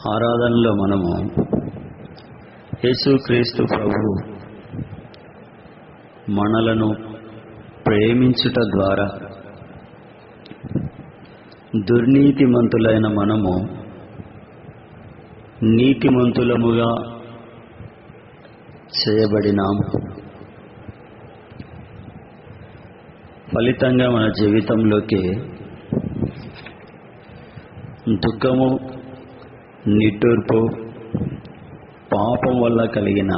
ఆరాధనలో మనము యేసుక్రీస్తు ప్రభు మనలను ప్రేమించుట ద్వారా దుర్నీతిమంతులైన మనము నీతిమంతులముగా చేయబడినాము. ఫలితంగా మన జీవితంలోకి దుఃఖము, నిట్టూర్పు, పాపం వల్ల కలిగిన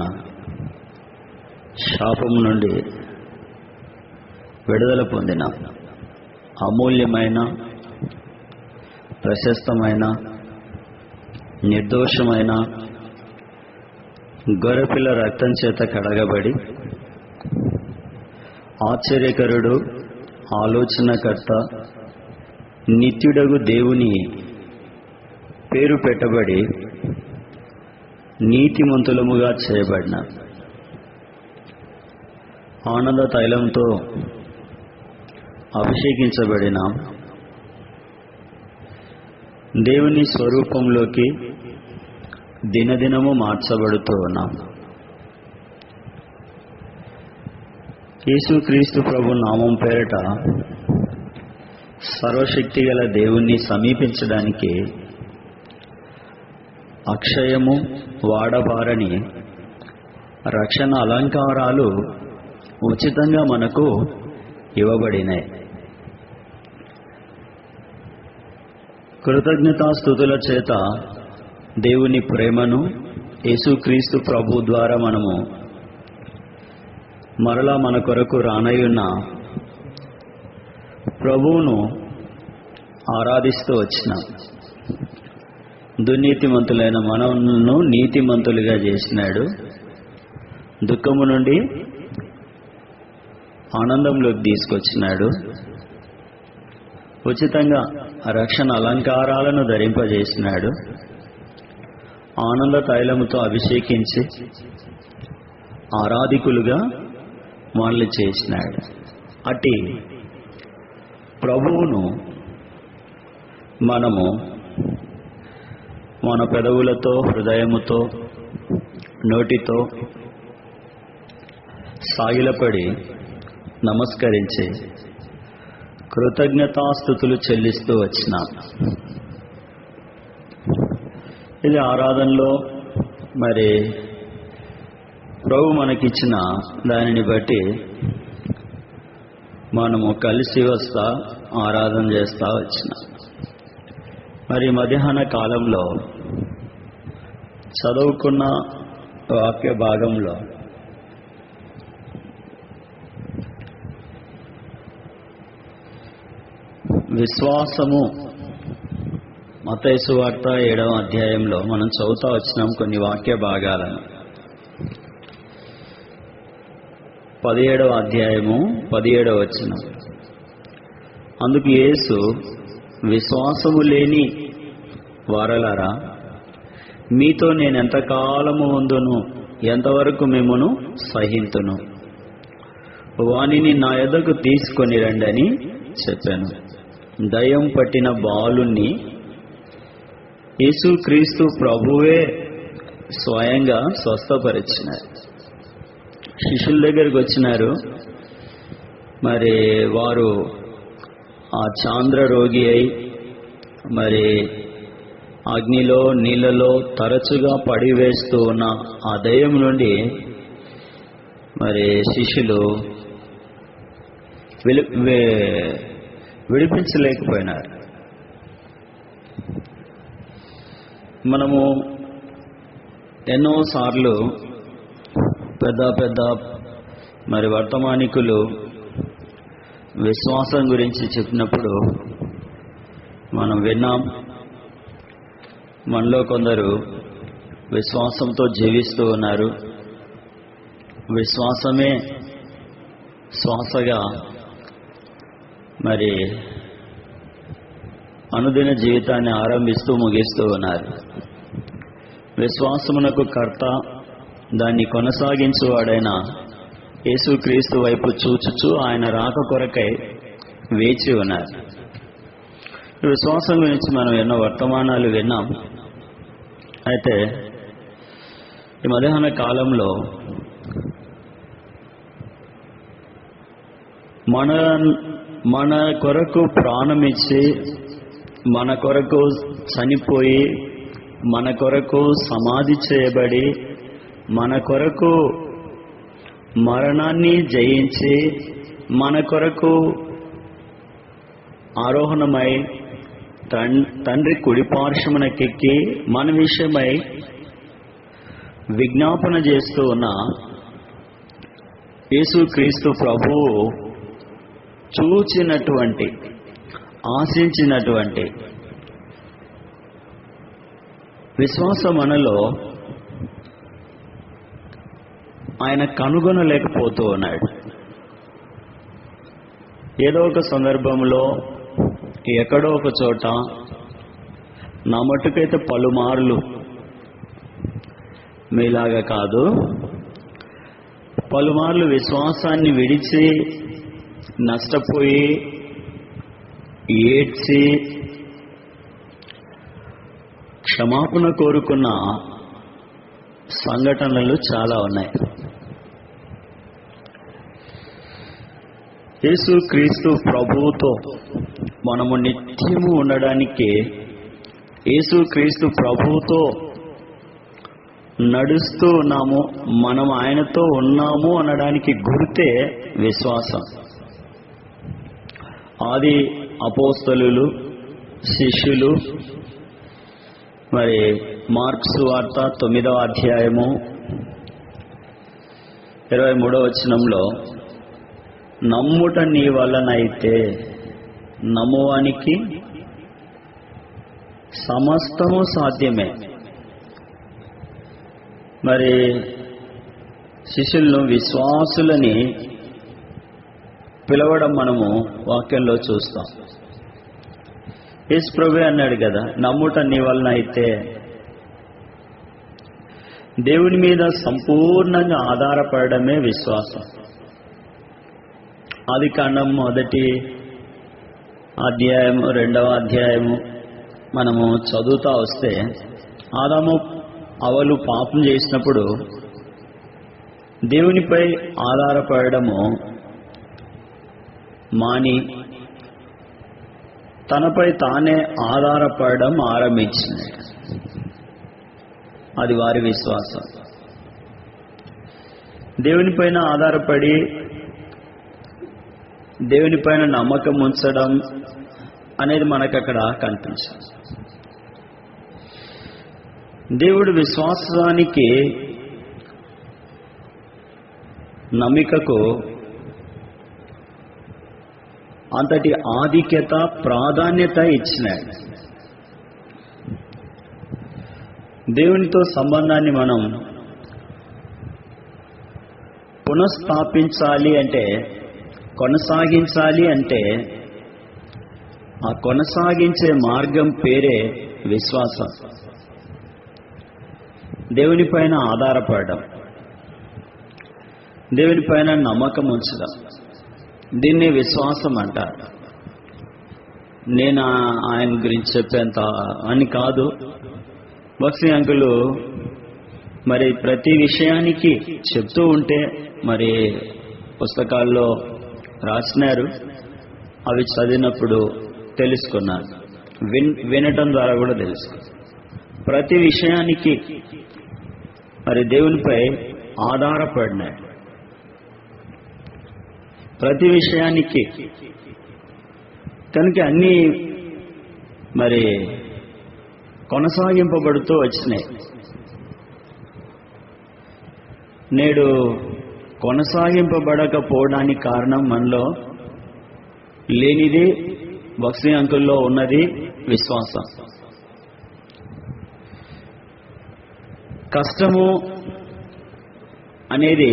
శాపం నుండి విడుదల పొందిన అమూల్యమైన, ప్రశస్తమైన, నిర్దోషమైన గొర్రెపిల్ల రక్తం చేత కడగబడి ఆశ్చర్యకరుడు, ఆలోచనకర్త, నిత్యుడగు దేవుని పేరు పెట్టబడి నీతిమంతులముగా చేయబడిన ఆనంద తైలంతో అభిషేకించబడిన దేవుని స్వరూపంలోకి దినదినము మార్చబడుతూ ఉన్నాం. యేసుక్రీస్తు ప్రభు నామం పేరట సర్వశక్తి గల దేవుణ్ణి సమీపించడానికి అక్షయము, వాడబారని రక్షణ అలంకారాలు ఉచితంగా మనకు ఇవ్వబడినాయి. కృతజ్ఞతాస్తుతుల చేత దేవుని ప్రేమను యేసుక్రీస్తు ప్రభు ద్వారా మనము మరలా మన కొరకు రానయ్యున్న ప్రభువును ఆరాధిస్తూ వచ్చినాం. దుర్నీతిమంతులైన మనను నీతిమంతులుగా చేసినాడు. దుఃఖము నుండి ఆనందంలోకి తీసుకొచ్చినాడు. ఉచితంగా రక్షణ అలంకారాలను ధరింపజేసినాడు. ఆనంద తైలముతో అభిషేకించి ఆరాధికులుగా మనల్ని చేసినాడు. అట్టి ప్రభువును మనము మన పెదవులతో, హృదయముతో, నోటితో సాగిలపడి నమస్కరించి కృతజ్ఞతాస్తుతులు చెల్లిస్తూ వచ్చినాం. ఇది ఆరాధనలో మరి ప్రభు మనకిచ్చిన దానిని బట్టి మనము కలిసి వస్తా ఆరాధన చేస్తా వచ్చినాం. మరి మధ్యాహ్న కాలంలో చదువుకున్న వాక్య భాగంలో విశ్వాసము, మత్తయి సువార్త 7వ అధ్యాయంలో మనం చదువుతా వచ్చినాం కొన్ని వాక్య భాగాలను. 17వ అధ్యాయము 17వ వచనం. అందుకు యేసు, విశ్వాసము లేని వారలారా, మీతో నేను ఎంతకాలము ఉందును, ఎంతవరకు మిమ్మును సహింతును, వానిని నా యొద్దకు తీసుకొని రండి అని చెప్పాను. దయ్యం పట్టిన బాలుణ్ణి యేసుక్రీస్తు ప్రభువే స్వయంగా స్వస్థపరిచినారు. శిష్యుల దగ్గరికి వచ్చినారు. మరి వారు ఆ చాంద్ర రోగి అయి మరి అగ్నిలో, నీళ్ళలో తరచుగా పడివేస్తూ ఉన్న ఆ దయ్యం నుండి మరి శిష్యులు విడిపించలేకపోయినారు. మనము ఎన్నోసార్లు పెద్ద పెద్ద మరి వర్తమానికులు విశ్వాసం గురించి చెప్పినప్పుడు మనం విన్నాం. మనలో కొందరు విశ్వాసంతో జీవిస్తూ ఉన్నారు. విశ్వాసమే శ్వాసగా మరి అనుదిన జీవితాన్ని ఆరంభిస్తూ ముగిస్తూ ఉన్నారు. విశ్వాసమునకు కర్త, దాన్ని కొనసాగించువాడైన యేసుక్రీస్తు వైపు చూచుచూ ఆయన రాక కొరకై వేచి ఉన్నారు. విశ్వాసం గురించి మనం ఎన్నో వర్తమానాలు విన్నాం. అయితే ఈ మధ్యాహ్న కాలంలో మన కొరకు ప్రాణమిచ్చి, మన కొరకు చనిపోయి, మన కొరకు సమాధి చేయబడి, మన కొరకు మరణాన్ని జయించి, మన కొరకు ఆరోహణమై తండ్రి కుడిపార్శ్వమునకెక్కి మన విషయమై విజ్ఞాపన చేస్తూ ఉన్న యేసుక్రీస్తు ప్రభువు చూచినటువంటి, ఆశించినటువంటి విశ్వాస మనలో ఆయన కనుగొనలేకపోతూ ఉన్నాడు. ఏదో ఒక సందర్భంలో ఎక్కడో ఒక చోట, నా మట్టుకైతే పలుమార్లు, మీలాగా కాదు, పలుమార్లు విశ్వాసాన్ని విడిచి నష్టపోయి ఏడ్చి క్షమాపణ కోరుకున్న సంఘటనలు చాలా ఉన్నాయి. యేసుక్రీస్తు ప్రభువుతో మనము నిత్యము ఉండడానికి, యేసుక్రీస్తు ప్రభువుతో నడుస్తూ ఉన్నాము, మనం ఆయనతో ఉన్నాము అనడానికి గుర్తే విశ్వాసం. ఆది అపోస్తలులు, శిష్యులు, మరి మార్క్సు వార్త 9వ అధ్యాయము 23వ వచనంలో, నమ్ముట నీ వలనైతే నమ్మువానికి సమస్తము సాధ్యమే. మరి శిష్యులను విశ్వాసులని పిలవడం మనము వాక్యంలో చూస్తాం. యేసు ప్రభువే అన్నాడు కదా, నమ్ముట నీ వలన అయితే. దేవుని మీద సంపూర్ణంగా ఆధారపడమే విశ్వాసం. ఆదికాండం 1వ అధ్యాయము 2వ అధ్యాయము మనము చదువుతా వస్తే, ఆదాము అవలు పాపం చేసినప్పుడు దేవునిపై ఆధారపడము మాని తనపై తానే ఆధారపడడం ఆరంభించింది. అది వారి విశ్వాసం. దేవునిపైన ఆధారపడి దేవునిపైన నమ్మకం ఉంచడం అనేది మనకు అక్కడ కనిపించింది. దేవుడు విశ్వాసానికి, నమ్మికకు అంతటి ఆధిక్యత, ప్రాధాన్యత ఇచ్చినాడు. దేవునితో సంబంధాన్ని మనం పునఃస్థాపించాలి అంటే, కొనసాగించాలి అంటే, ఆ కొనసాగించే మార్గం పేరే విశ్వాసం. దేవునిపైన ఆధారపడడం, దేవునిపైన నమ్మకం ఉంచడం, దీన్ని విశ్వాసం అంటారు. నేను ఆయన గురించి చెప్పేంత అని కాదు. బక్సీ అంకులు మరి ప్రతి విషయానికి చెప్తూ ఉంటే, మరి పుస్తకాల్లో రాసినారు, అవి చదివినప్పుడు తెలుసుకున్నాను, వినటం ద్వారా కూడా తెలుసుకున్నాను. ప్రతి విషయానికి మరి దేవునిపై ఆధారపడినాడు. ప్రతి విషయానికి కనుక అన్నీ మరి కొనసాగింపబడుతూ వచ్చినాయి. నేడు కొనసాగింపబడకపోవడానికి కారణం మనలో లేనిది, బక్సీ అంకుల్లో ఉన్నది విశ్వాసం. కష్టము అనేది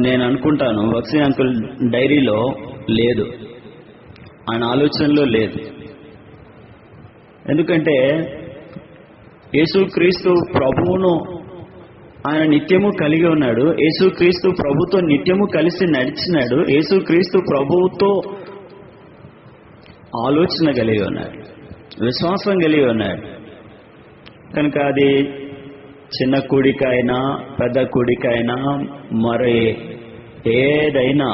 నేను అనుకుంటాను బక్సీ అంకుల్ డైరీలో లేదు, ఆయన ఆలోచనలో లేదు. ఎందుకంటే యేసుక్రీస్తు ప్రభువును ఆయన నిత్యము కలిగి ఉన్నాడు. యేసుక్రీస్తు ప్రభుతో నిత్యము కలిసి నడిచినాడు. యేసుక్రీస్తు ప్రభువుతో ఆలోచన కలిగి ఉన్నాడు, విశ్వాసం కలిగి ఉన్నాడు. కనుక అది చిన్న కూడిక అయినా పెద్ద కూడిక అయినా మరి ఏదైనా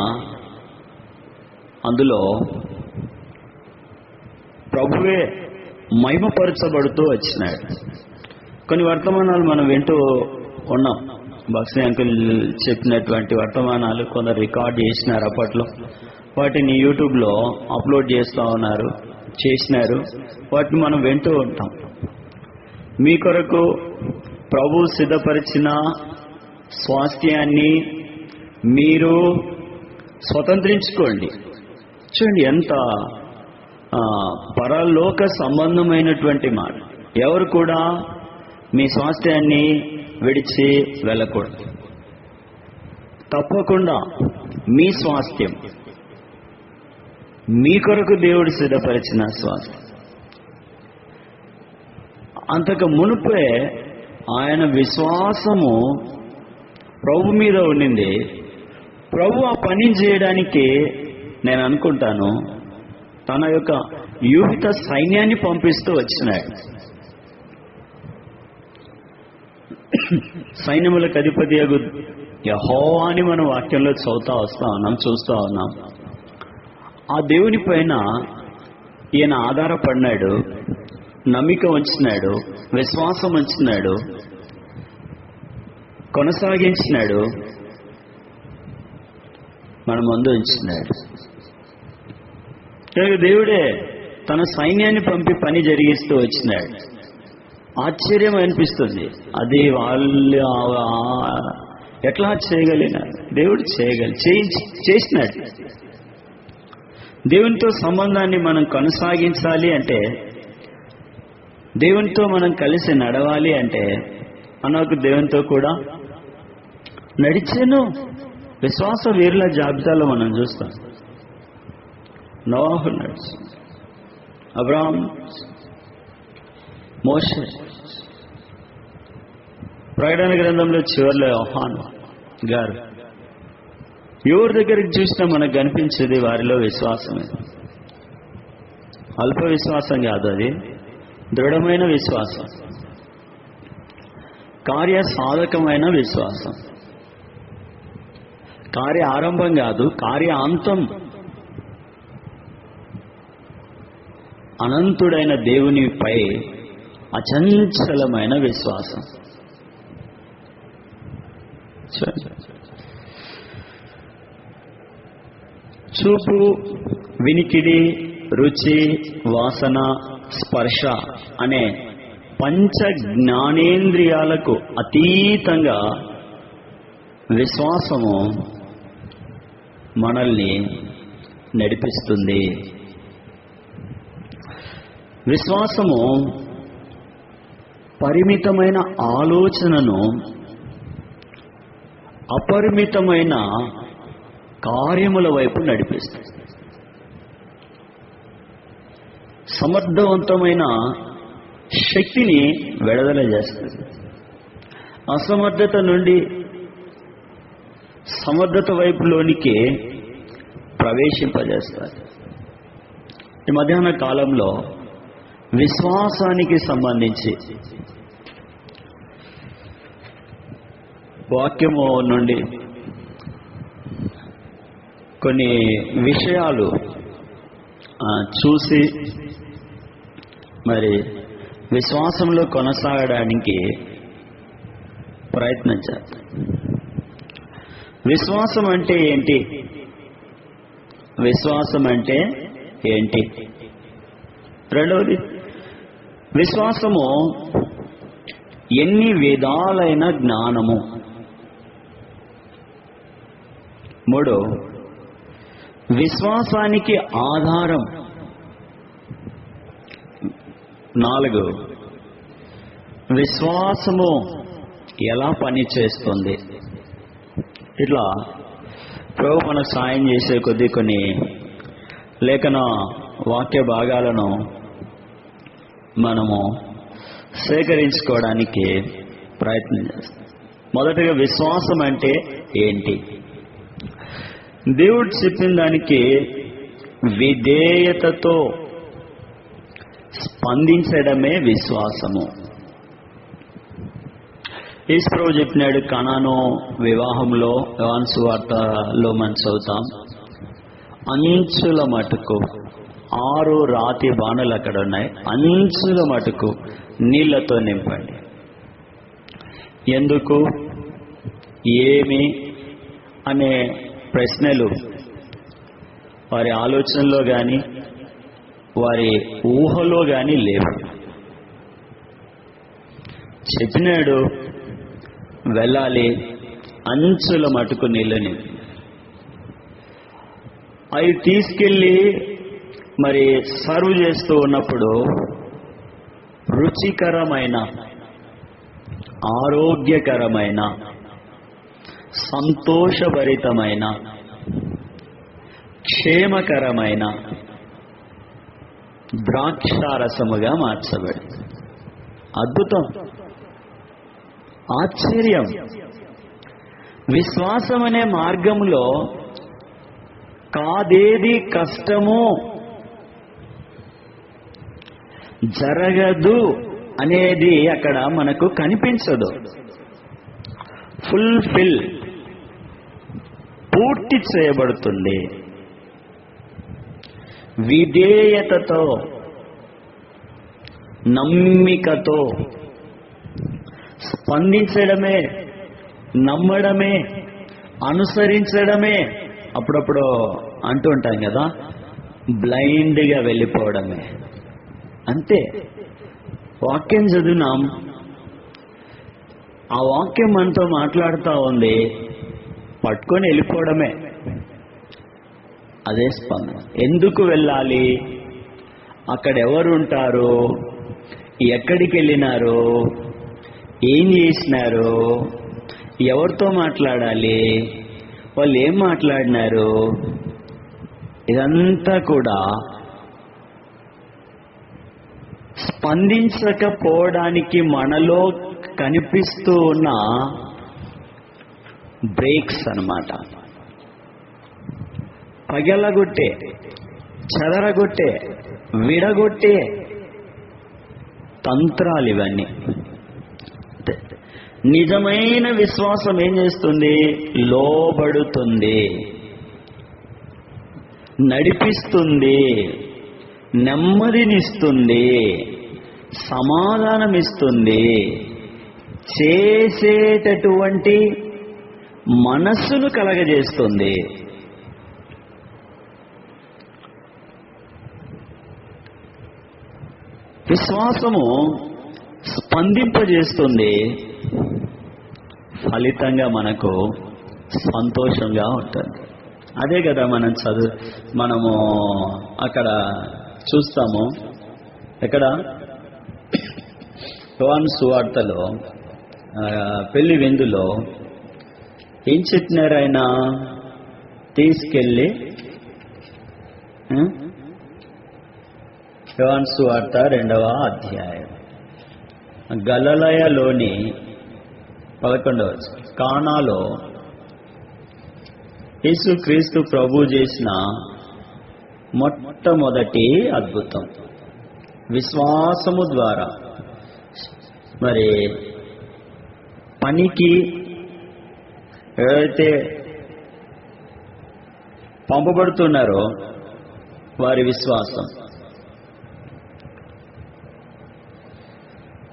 అందులో ప్రభువే మహిమపరచబడుతూ వచ్చినాడు. కొన్ని వర్తమానాలు మనం వింటూ ఉన్నాం. బక్సీ అంకుల్ చెప్పినటువంటి వర్తమానాలు కొందరు రికార్డ్ చేసినారు అప్పట్లో. వాటిని యూట్యూబ్లో అప్లోడ్ చేస్తూ ఉన్నారు, చేసినారు. వాటిని మనం వింటూ ఉంటాం. మీ కొరకు ప్రభు సిద్ధపరిచిన స్వాస్థ్యాన్ని మీరు స్వతంత్రించుకోండి. చూడండి ఎంత పరలోక సంబంధమైనటువంటి మాట. ఎవరు కూడా మీ స్వాస్థ్యాన్ని విడిచి వెళ్ళకూడదు. తప్పకుండా మీ స్వాస్థ్యం మీ కొరకు దేవుడు సిద్ధపరిచిన స్వాస్థ్యం. అంతకు మునుపే ఆయన విశ్వాసము ప్రభు మీద ఉండింది. ప్రభు ఆ పని చేయడానికి నేను అనుకుంటాను తన యొక్క వ్యూహిత సైన్యాన్ని పంపిస్తూ వచ్చినాడు. సైన్యములకు అధిపతియగు యెహోవా అని మనం వాక్యంలో చదువుతా వస్తా ఉన్నాం, చూస్తూ ఉన్నాం. ఆ దేవుని పైన ఈయన ఆధారపడినాడు, నమ్మిక ఉంచినాడు, విశ్వాసం ఉంచినాడు, కొనసాగించినాడు, మన ముందు ఉంచినాడు. దేవుడే తన సైన్యాన్ని పంపి పని జరిగిస్తూ వచ్చినాడు. ఆశ్చర్యం అనిపిస్తుంది. అది వాళ్ళు ఎట్లా చేయగలిగినారు? దేవుడు చేసినాడు. దేవునితో సంబంధాన్ని మనం కొనసాగించాలి అంటే, దేవునితో మనం కలిసి నడవాలి అంటే మనకు దేవునితో కూడా నడిచాను. విశ్వాస వీరుల జాబితాలో మనం చూస్తాం. నోహు నడిచి, అబ్రహాం, మోషే, ప్రకటన గ్రంథంలో చివరిలో యోహాను గారు. ఎవరి దగ్గరికి చూసినా మనకు కనిపించేది వారిలో విశ్వాసమే. అల్ప విశ్వాసం కాదు, అది దృఢమైన విశ్వాసం, కార్య సాధకమైన విశ్వాసం. కార్య ఆరంభం కాదు, కార్య అంతం. అనంతుడైన దేవునిపై అచంచలమైన విశ్వాసం. చూపు, వినికిడి, రుచి, వాసన, స్పర్శ అనే పంచ జ్ఞానేంద్రియాలకు అతీతంగా విశ్వాసము మనల్ని నడిపిస్తుంది. విశ్వాసము పరిమితమైన ఆలోచనను అపరిమితమైన కార్యముల వైపు నడిపిస్తుంది. సమర్థవంతమైన శక్తిని విడుదల చేస్తుంది. అసమర్థత నుండి సమర్థత వైపులోనికి ప్రవేశింపజేస్తారు. ఈ మధ్యాహ్న కాలంలో విశ్వాసానికి సంబంధించి వాక్యము నుండి కొన్ని విషయాలు చూసి మరి విశ్వాసంలో కొనసాగడానికి ప్రయత్నించారు. విశ్వాసం అంటే ఏంటి? విశ్వాసం అంటే ఏంటి? రెండవది, విశ్వాసము ఎన్ని విధాలైన జ్ఞానము. మూడు, విశ్వాసానికి ఆధారం. నాలుగు, విశ్వాసము ఎలా పనిచేస్తుంది. ఇట్లా ప్రభు మనకు సాయం చేసే కొద్దీ కొన్ని లేఖన వాక్య భాగాలను మనము సేకరించుకోవడానికి ప్రయత్నం చేస్తాం. మొదటగా విశ్వాసం అంటే ఏంటి? దేవుడు చెప్పిన దానికి విధేయతతో స్పందించడమే విశ్వాసము. యేసుప్రభు చెప్పినాడు కనాను వివాహంలో, యోహాను సువార్తలో మనం చదువుతాం, అంచుల మటుకు 6 రాతి బాణలు అక్కడ ఉన్నాయి, అంచుల మటుకు నీళ్లతో నింపండి. ఎందుకు, ఏమి అనే ప్రశ్నలు వారి ఆలోచనలో కానీ వారి ఊహలో కానీ లేవు. చెప్పినాడు వెళ్ళాలి, అంచుల మటుకు నీళ్ళని. అవి తీసుకెళ్ళి మరి సర్వ్ చేస్తూ ఉన్నప్పుడు రుచికరమైన, ఆరోగ్యకరమైన, సంతోషభరితమైన, క్షేమకరమైన ద్రాక్షారసముగా మార్చబడింది. అద్భుతం, ఆశ్చర్యం. విశ్వాసం అనే మార్గంలో కాదేది కష్టము, జరగదు అనేది అక్కడ మనకు కనిపించదు. ఫుల్ఫిల్, పూర్తి చేయబడుతుంది. విధేయతతో, నమ్మికతో స్పందించడమే, నమ్మడమే, అనుసరించడమే. అప్పుడప్పుడు అంటూ ఉంటాం కదా, బ్లైండ్గా వెళ్ళిపోవడమే. అంతే. వాక్యం చదివినాం, ఆ వాక్యం మనతో మాట్లాడుతూ ఉంది, పట్టుకొని వెళ్ళిపోవడమే. అదే స్పందన. ఎందుకు వెళ్ళాలి, అక్కడ ఎవరు ఉంటారు, ఎక్కడికి వెళ్ళినారు, ఏం చేసినారు, ఎవరితో మాట్లాడాలి, వాళ్ళు ఏం మాట్లాడినారు, ఇదంతా కూడా స్పందించకపోవడానికి మనలో కనిపిస్తూ ఉన్న బ్రేక్స్ అన్నమాట. పగలగొట్టే, చెదరగొట్టే, విడగొట్టే తంత్రాలు ఇవన్నీ. నిజమైన విశ్వాసం ఏం చేస్తుంది, లోబడుతుంది, నడిపిస్తుంది, నెమ్మదినిస్తుంది, సమాధానమిస్తుంది, చేసేటటువంటి మనస్సును కలగజేస్తుంది. విశ్వాసము స్పందింపజేస్తుంది, ఫలితంగా మనకు సంతోషంగా ఉంటుంది. అదే కదా మనము అక్కడ చూస్తాము. ఎక్కడ, యోహాను సువార్తలో పెళ్లి విందులో ఏం చెప్పినారు ఆయన, తీసుకెళ్ళి యోహాను సువార్త 2వ అధ్యాయం గలిలయలోని 11వ కానాలో యేసుక్రీస్తు ప్రభు చేసిన మొట్టమొదటి అద్భుతం విశ్వాసము ద్వారా. మరి పనికి ఎవరైతే పంపబడుతున్నారో వారి విశ్వాసం,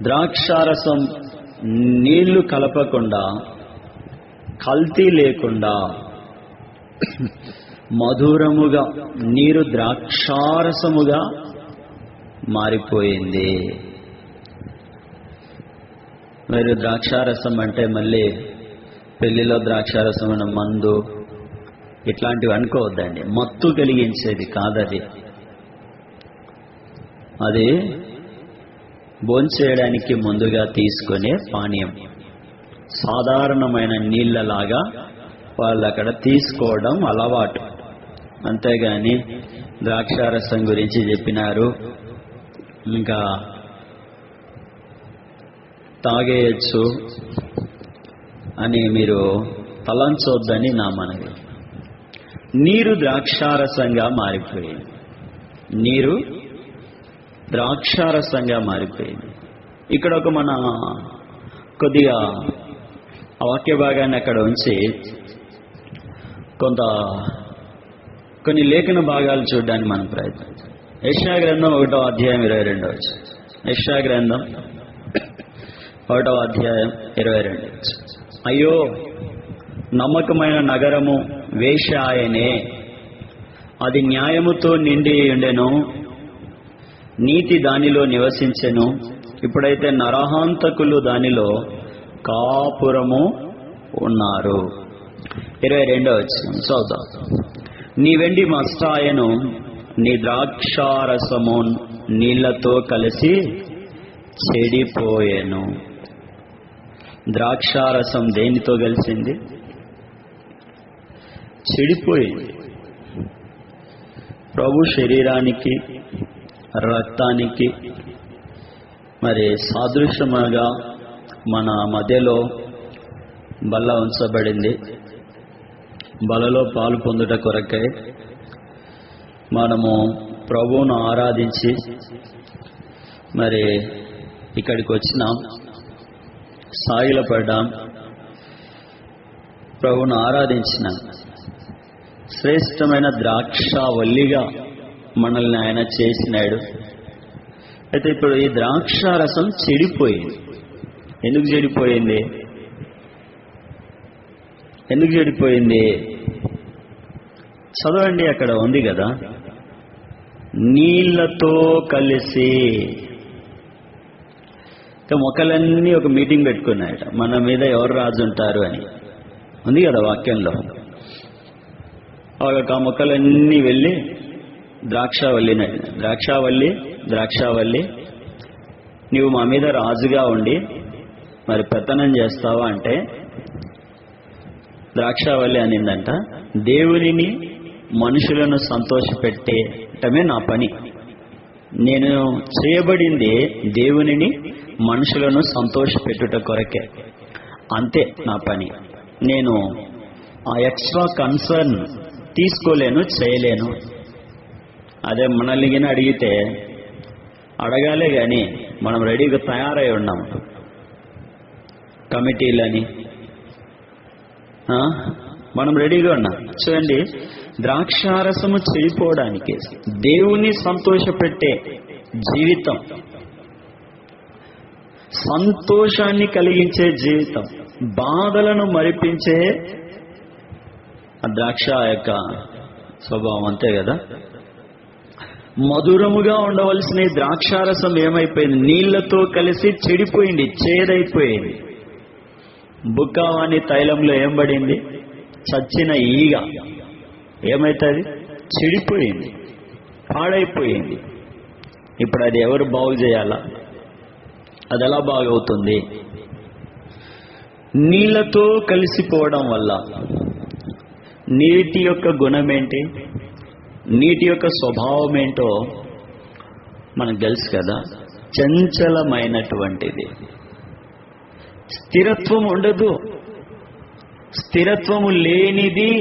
ద్రాక్షారసం నీళ్లు కలపకుండా, కల్తీ లేకుండా మధురముగా నీరు ద్రాక్షారసముగా మారిపోయింది. మరి ద్రాక్షారసం అంటే మళ్ళీ పెళ్లిలో ద్రాక్షారసం అన్న మందు ఇట్లాంటివి అనుకోవద్దండి. మత్తు కలిగించేది కాదది. అది భోంచేయడానికి ముందుగా తీసుకునే పానీయం. సాధారణమైన నీళ్ళలాగా వాళ్ళు అక్కడ తీసుకోవడం అలవాటు. అంతేగాని ద్రాక్షారసం గురించి చెప్పినారు, ఇంకా తాగేయచ్చు అని మీరు తలంచొద్దని నా మనవి. నీరు ద్రాక్షారసంగా మారిపోయింది. నీరు ద్రాక్షారసంగా మారిపోయింది. ఇక్కడ ఒక మన కొద్దిగా ఆ వాక్య భాగాన్ని అక్కడ ఉంచి కొన్ని లేఖన భాగాలు చూడడానికి మనం ప్రయత్నించాం. యెషయా గ్రంథం 1వ అధ్యాయం 22వ వచనం. యెషయా గ్రంథం 1వ అధ్యాయం 22వ వచనం. అయ్యో, నమ్మకమైన నగరము వేశ్య ఆయనే, అది న్యాయముతో నిండి ఉండెను, నీతి దానిలో నివసించెను. ఇప్పుడైతే నరహాంతకులు దానిలో కాపురము ఉన్నారు. 22వ వచనం చదువుదాం. నీ వెండి మస్తాయను, నీ ద్రాక్షారసము నీళ్లతో కలిసి చెడిపోయెను. ద్రాక్షారసం దేనితో కలిసింది? చెడిపోయింది. ప్రభు శరీరానికి రక్తానికి మరి సాదృశ్యముగా మన మధ్యలో బల్ల ఉంచబడింది. బలలో పాలు పొందుట కొరకై మనము ప్రభువును ఆరాధించి మరి ఇక్కడికి వచ్చినాం, సాగిలపడ్డాం, ప్రభువును ఆరాధించినాం. శ్రేష్టమైన ద్రాక్షావల్లిగా మనల్ని ఆయన చేసినాడు. అయితే ఇప్పుడు ఈ ద్రాక్షారసం చెడిపోయింది. ఎందుకు చెడిపోయింది? ఎందుకు చెడిపోయింది? చదవండి, అక్కడ ఉంది కదా, నీళ్లతో కలిసి. మొక్కలన్నీ ఒక మీటింగ్ పెట్టుకున్నాయట, మన మీద ఎవరు రాజు ఉంటారు అని ఉంది కదా వాక్యంలో. ఆ మొక్కలన్నీ వెళ్ళి ద్రాక్షావల్లి నీవు మా మీద రాజుగా ఉండి మరి పెత్తనం చేస్తావా అంటే, ద్రాక్షావల్లి అనిందంట, దేవునిని మనుషులను సంతోషపెట్టేటమే నా పని. నేను చేయబడింది దేవునిని మనుషులను సంతోషపెట్టుట కొరకే, అంతే నా పని. నేను ఆ ఎక్స్ట్రా కన్సర్న్ తీసుకోలేను, చేయలేను. అదే మనల్ని గిన అడిగితే అడగాలే కానీ మనం రెడీగా తయారై ఉన్నాం. కమిటీలని మనం రెడీగా ఉన్నాం. చూడండి, ద్రాక్షారసము చెడిపోవడానికి, దేవుని సంతోషపెట్టే జీవితం, సంతోషాన్ని కలిగించే జీవితం, బాధలను మరిపించే ఆ ద్రాక్ష యొక్క స్వభావం అంతే కదా. మధురముగా ఉండవలసిన ఈ ద్రాక్షారసం ఏమైపోయింది? నీళ్లతో కలిసి చెడిపోయింది, చేదైపోయింది. బుక్కావాని తైలంలో ఏం పడింది? చచ్చిన ఈగ ఏమైతుంది? చెడిపోయింది, పాడైపోయింది. ఇప్పుడు అది ఎవరు బాగు చేయాలా? అది ఎలా బాగవుతుంది? నీళ్లతో కలిసిపోవడం వల్ల నీటి యొక్క గుణం ఏంటి, నీటి యొక్క స్వభావం ఏంటో మనకు తెలుసు కదా. చంచలమైనటువంటిది, స్థిరత్వం ఉండదు. స్థిరత్వము లేనిది,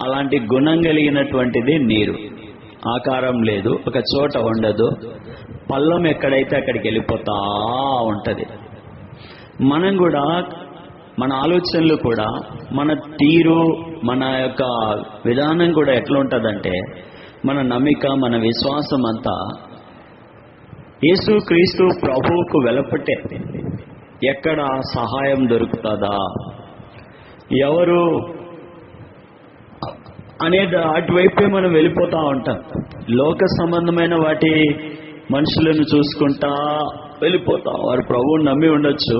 అలాంటి గుణం కలిగినటువంటిది నీరు. ఆకారం లేదు, ఒక చోట ఉండదు, పల్లం ఎక్కడైతే అక్కడికి వెళ్ళిపోతా ఉంటది. మనం కూడా, మన ఆలోచనలు కూడా, మన తీరు, మన యొక్క విధానం కూడా ఎట్లా ఉంటుందంటే, మన నమ్మిక, మన విశ్వాసం అంతా యేసుక్రీస్తు ప్రభువుకు వెలపట్టే. ఎక్కడ సహాయం దొరుకుతుందా, ఎవరు అనేది అటువైపే మనం వెళ్ళిపోతూ ఉంటాం. లోక సంబంధమైన వాటి మనుషులను చూసుకుంటా వెళ్ళిపోతాం. వారు ప్రభువుని నమ్మి ఉండొచ్చు,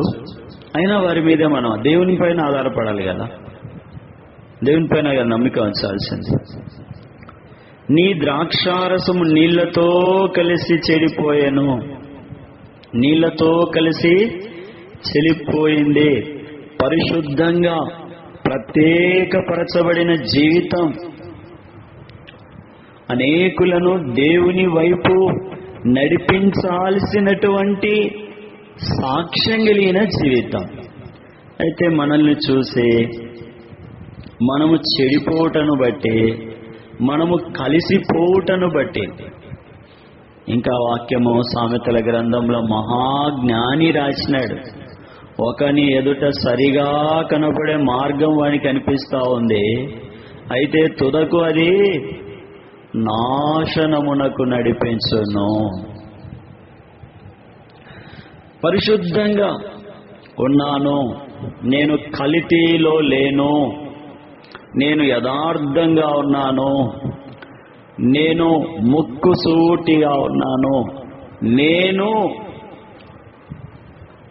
అయినా వారి మీదే మనం దేవుని పైన ఆధారపడాలి కదా, దేవుని పైన కదా నమ్మిక ఉంచాల్సింది. నీ ద్రాక్షారసము నీళ్లతో కలిసి చెడిపోయాను, నీళ్లతో కలిసి చెడిపోయింది. పరిశుద్ధంగా ప్రత్యేకపరచబడిన జీవితం, అనేకులను దేవుని వైపు నడిపించాల్సినటువంటి సాక్ష్యం కలిగిన జీవితం. అయితే మనల్ని చూసి మనము చెడిపోవటను బట్టి, మనము కలిసిపోవుటను బట్టి, ఇంకా వాక్యము సామెతల గ్రంథంలో మహాజ్ఞాని రాసినాడు, ఒకని ఎదుట సరిగా కనపడే మార్గం వానికి కనిపిస్తా ఉంది. అయితే తుదకు అది నాశనమునకు నడిపించును. పరిశుద్ధంగా ఉన్నాను, నేను కల్తీలో లేను, నేను యథార్థంగా ఉన్నాను, నేను ముక్కుసూటిగా ఉన్నాను, నేను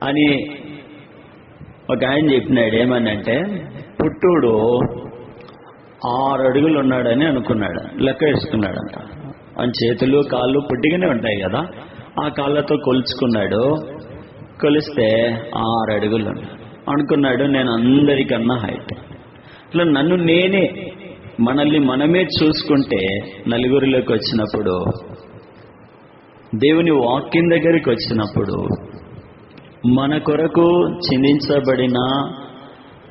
అని ఒక ఆయన చెప్పినాడు. ఏమనంటే, పుట్టుడు 6 అడుగులు ఉన్నాడని అనుకున్నాడు, లెక్క వేసుకున్నాడంట. ఆయన చేతులు కాళ్ళు పుట్టిగానే ఉంటాయి కదా, ఆ కాళ్ళతో కొలుచుకున్నాడు. కొలిస్తే 6 అడుగులు అనుకున్నాడు. నేను అందరికన్నా హైట్. ఇట్లా నన్ను నేనే, మనల్ని మనమే చూసుకుంటే నలుగురిలోకి వచ్చినప్పుడు, దేవుని వాక్యం దగ్గరికి వచ్చినప్పుడు, మన కొరకు చిందించబడిన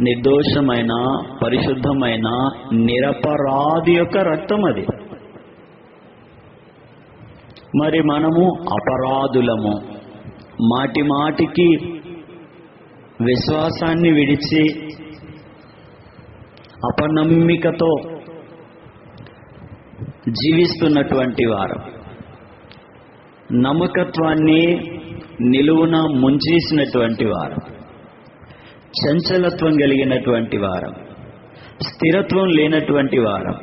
నిర్దోషమైన పరిశుద్ధమైన నిరపరాధి యొక్క రక్తం అది. మరి మనము అపరాధులము. మాటి మాటికి విశ్వాసాన్ని విడిచి అపనమ్మికతో జీవిస్తున్నటువంటి వారు, నమ్మకత్వాన్ని నిలువున ముంచేసినటువంటి వారు, చంచలత్వం కలిగినటువంటి వారు, స్థిరత్వం లేనటువంటి వారు,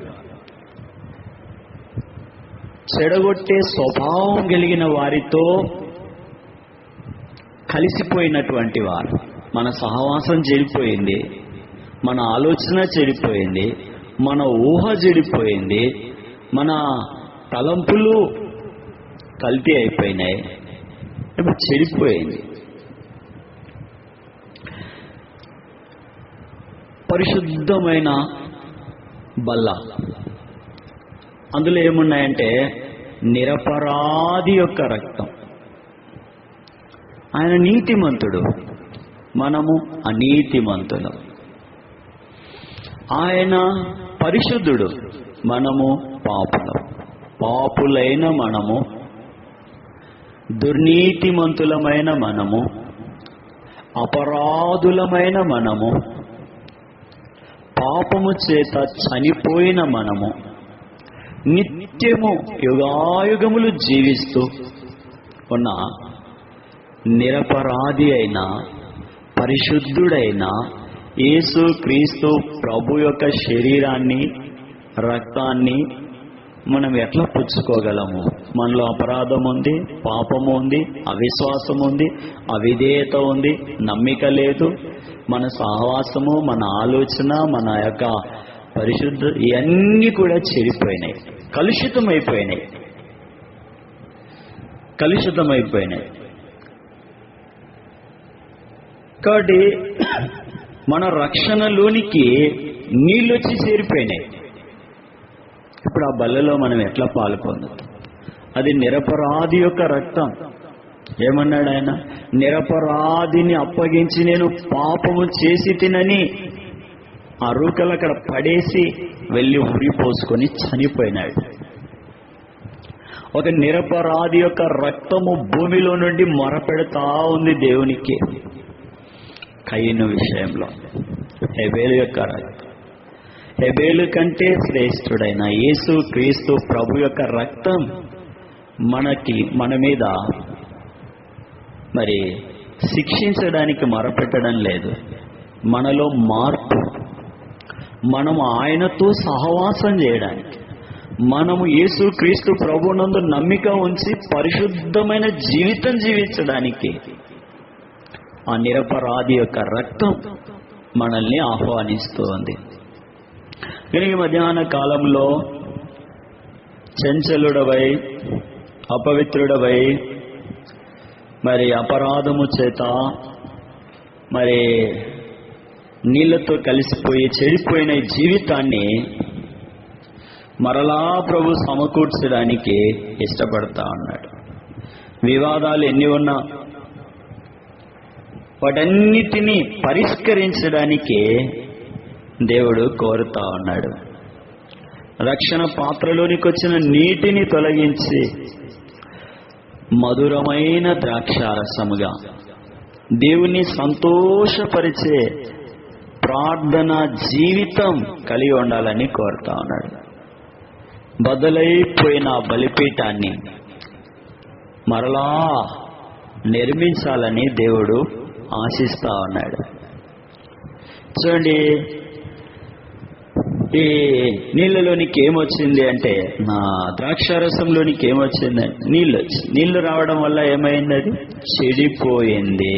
చెడగొట్టే స్వభావం కలిగిన వారితో కలిసిపోయినటువంటి వారు. మన సహవాసం చెడిపోయింది, మన ఆలోచన చెడిపోయింది, మన ఊహ చెడిపోయింది, మన తలంపులు కల్తీ అయిపోయినాయి, ఇప్పుడు చెడిపోయింది. పరిశుద్ధమైన బల్ల, అందులో ఏమున్నాయంటే నిరపరాధి యొక్క రక్తం. ఆయన నీతిమంతుడు, మనము అనీతిమంతులం. ఆయన పరిశుద్ధుడు, మనము పాపులం. పాపులైన మనము, దుర్నీతిమంతులమైన మనము, అపరాధులమైన మనము, పాపము చేత చనిపోయిన మనము, నిత్యము యుగాయుగములు జీవిస్తూ ఉన్న నిరపరాధి అయిన పరిశుద్ధుడైన యేసు క్రీస్తు ప్రభు యొక్క శరీరాన్ని, రక్తాన్ని మనం ఎట్లా పుచ్చుకోగలము? మనలో అపరాధం ఉంది, పాపము ఉంది, అవిశ్వాసం ఉంది, అవిధేయత ఉంది, నమ్మిక లేదు. మన సహవాసము, మన ఆలోచన, మన యొక్క పరిశుద్ధ ఇవన్నీ కూడా చెడిపోయినాయి, కలుషితమైపోయినాయి. కాబట్టి మన రక్షణలోనికి నీళ్ళు వచ్చి చేరిపోయినాయి. ఇప్పుడు ఆ బల్లలో మనం ఎట్లా పాలు పొందుతాం? అది నిరపరాధి యొక్క రక్తం. ఏమన్నాడు ఆయన? నిరపరాధిని అప్పగించి నేను పాపము చేసి తినని ఆ రూకలు అక్కడ పడేసి వెళ్ళి ఉరిపోసుకొని చనిపోయినాడు. ఒక నిరపరాధి యొక్క రక్తము భూమిలో నుండి మొరపెడతా ఉంది దేవునికి. కయీను విషయంలో హెబేలు యొక్క రక్తం, హెబేలు కంటే శ్రేష్ఠుడైన యేసు క్రీస్తు ప్రభు యొక్క రక్తం మన మీద మరి శిక్షించడానికి మొరపెట్టడం లేదు. మనలో మార్పు, మనము ఆయనతో సహవాసం చేయడానికి, మనము యేసు క్రీస్తు ప్రభునందు నమ్మిక ఉంచి పరిశుద్ధమైన జీవితం జీవించడానికి ఆ నిరపరాధి యొక్క రక్తం మనల్ని ఆహ్వానిస్తోంది. కనుక ఈ మధ్యాహ్న కాలంలో చంచలుడవై, అపవిత్రుడవై, మరి అపరాధము చేత మరి నీళ్లతో కలిసిపోయి చెడిపోయిన జీవితాన్ని మరలా ప్రభు సమకూర్చడానికి ఇష్టపడతా ఉన్నాడు. వివాదాలు ఎన్ని ఉన్నా వాటన్నిటినీ పరిష్కరించడానికి దేవుడు కోరుతా ఉన్నాడు. రక్షణ పాత్రలోనికి వచ్చిన నీటిని తొలగించి మధురమైన ద్రాక్షారసముగా దేవుని సంతోషపరిచే ప్రార్థన జీవితం కలిగి ఉండాలని కోరుతా ఉన్నాడు. బదులైపోయిన బలిపీఠాన్ని మరలా నిర్మించాలని దేవుడు ఆశిస్తా ఉన్నాడు. చూడండి, ఈ నీళ్ళలోనికి ఏమొచ్చింది అంటే, నా ద్రాక్షారసంలోనికి ఏమొచ్చింది? నీళ్లు రావడం వల్ల ఏమైంది? అది చెడిపోయింది.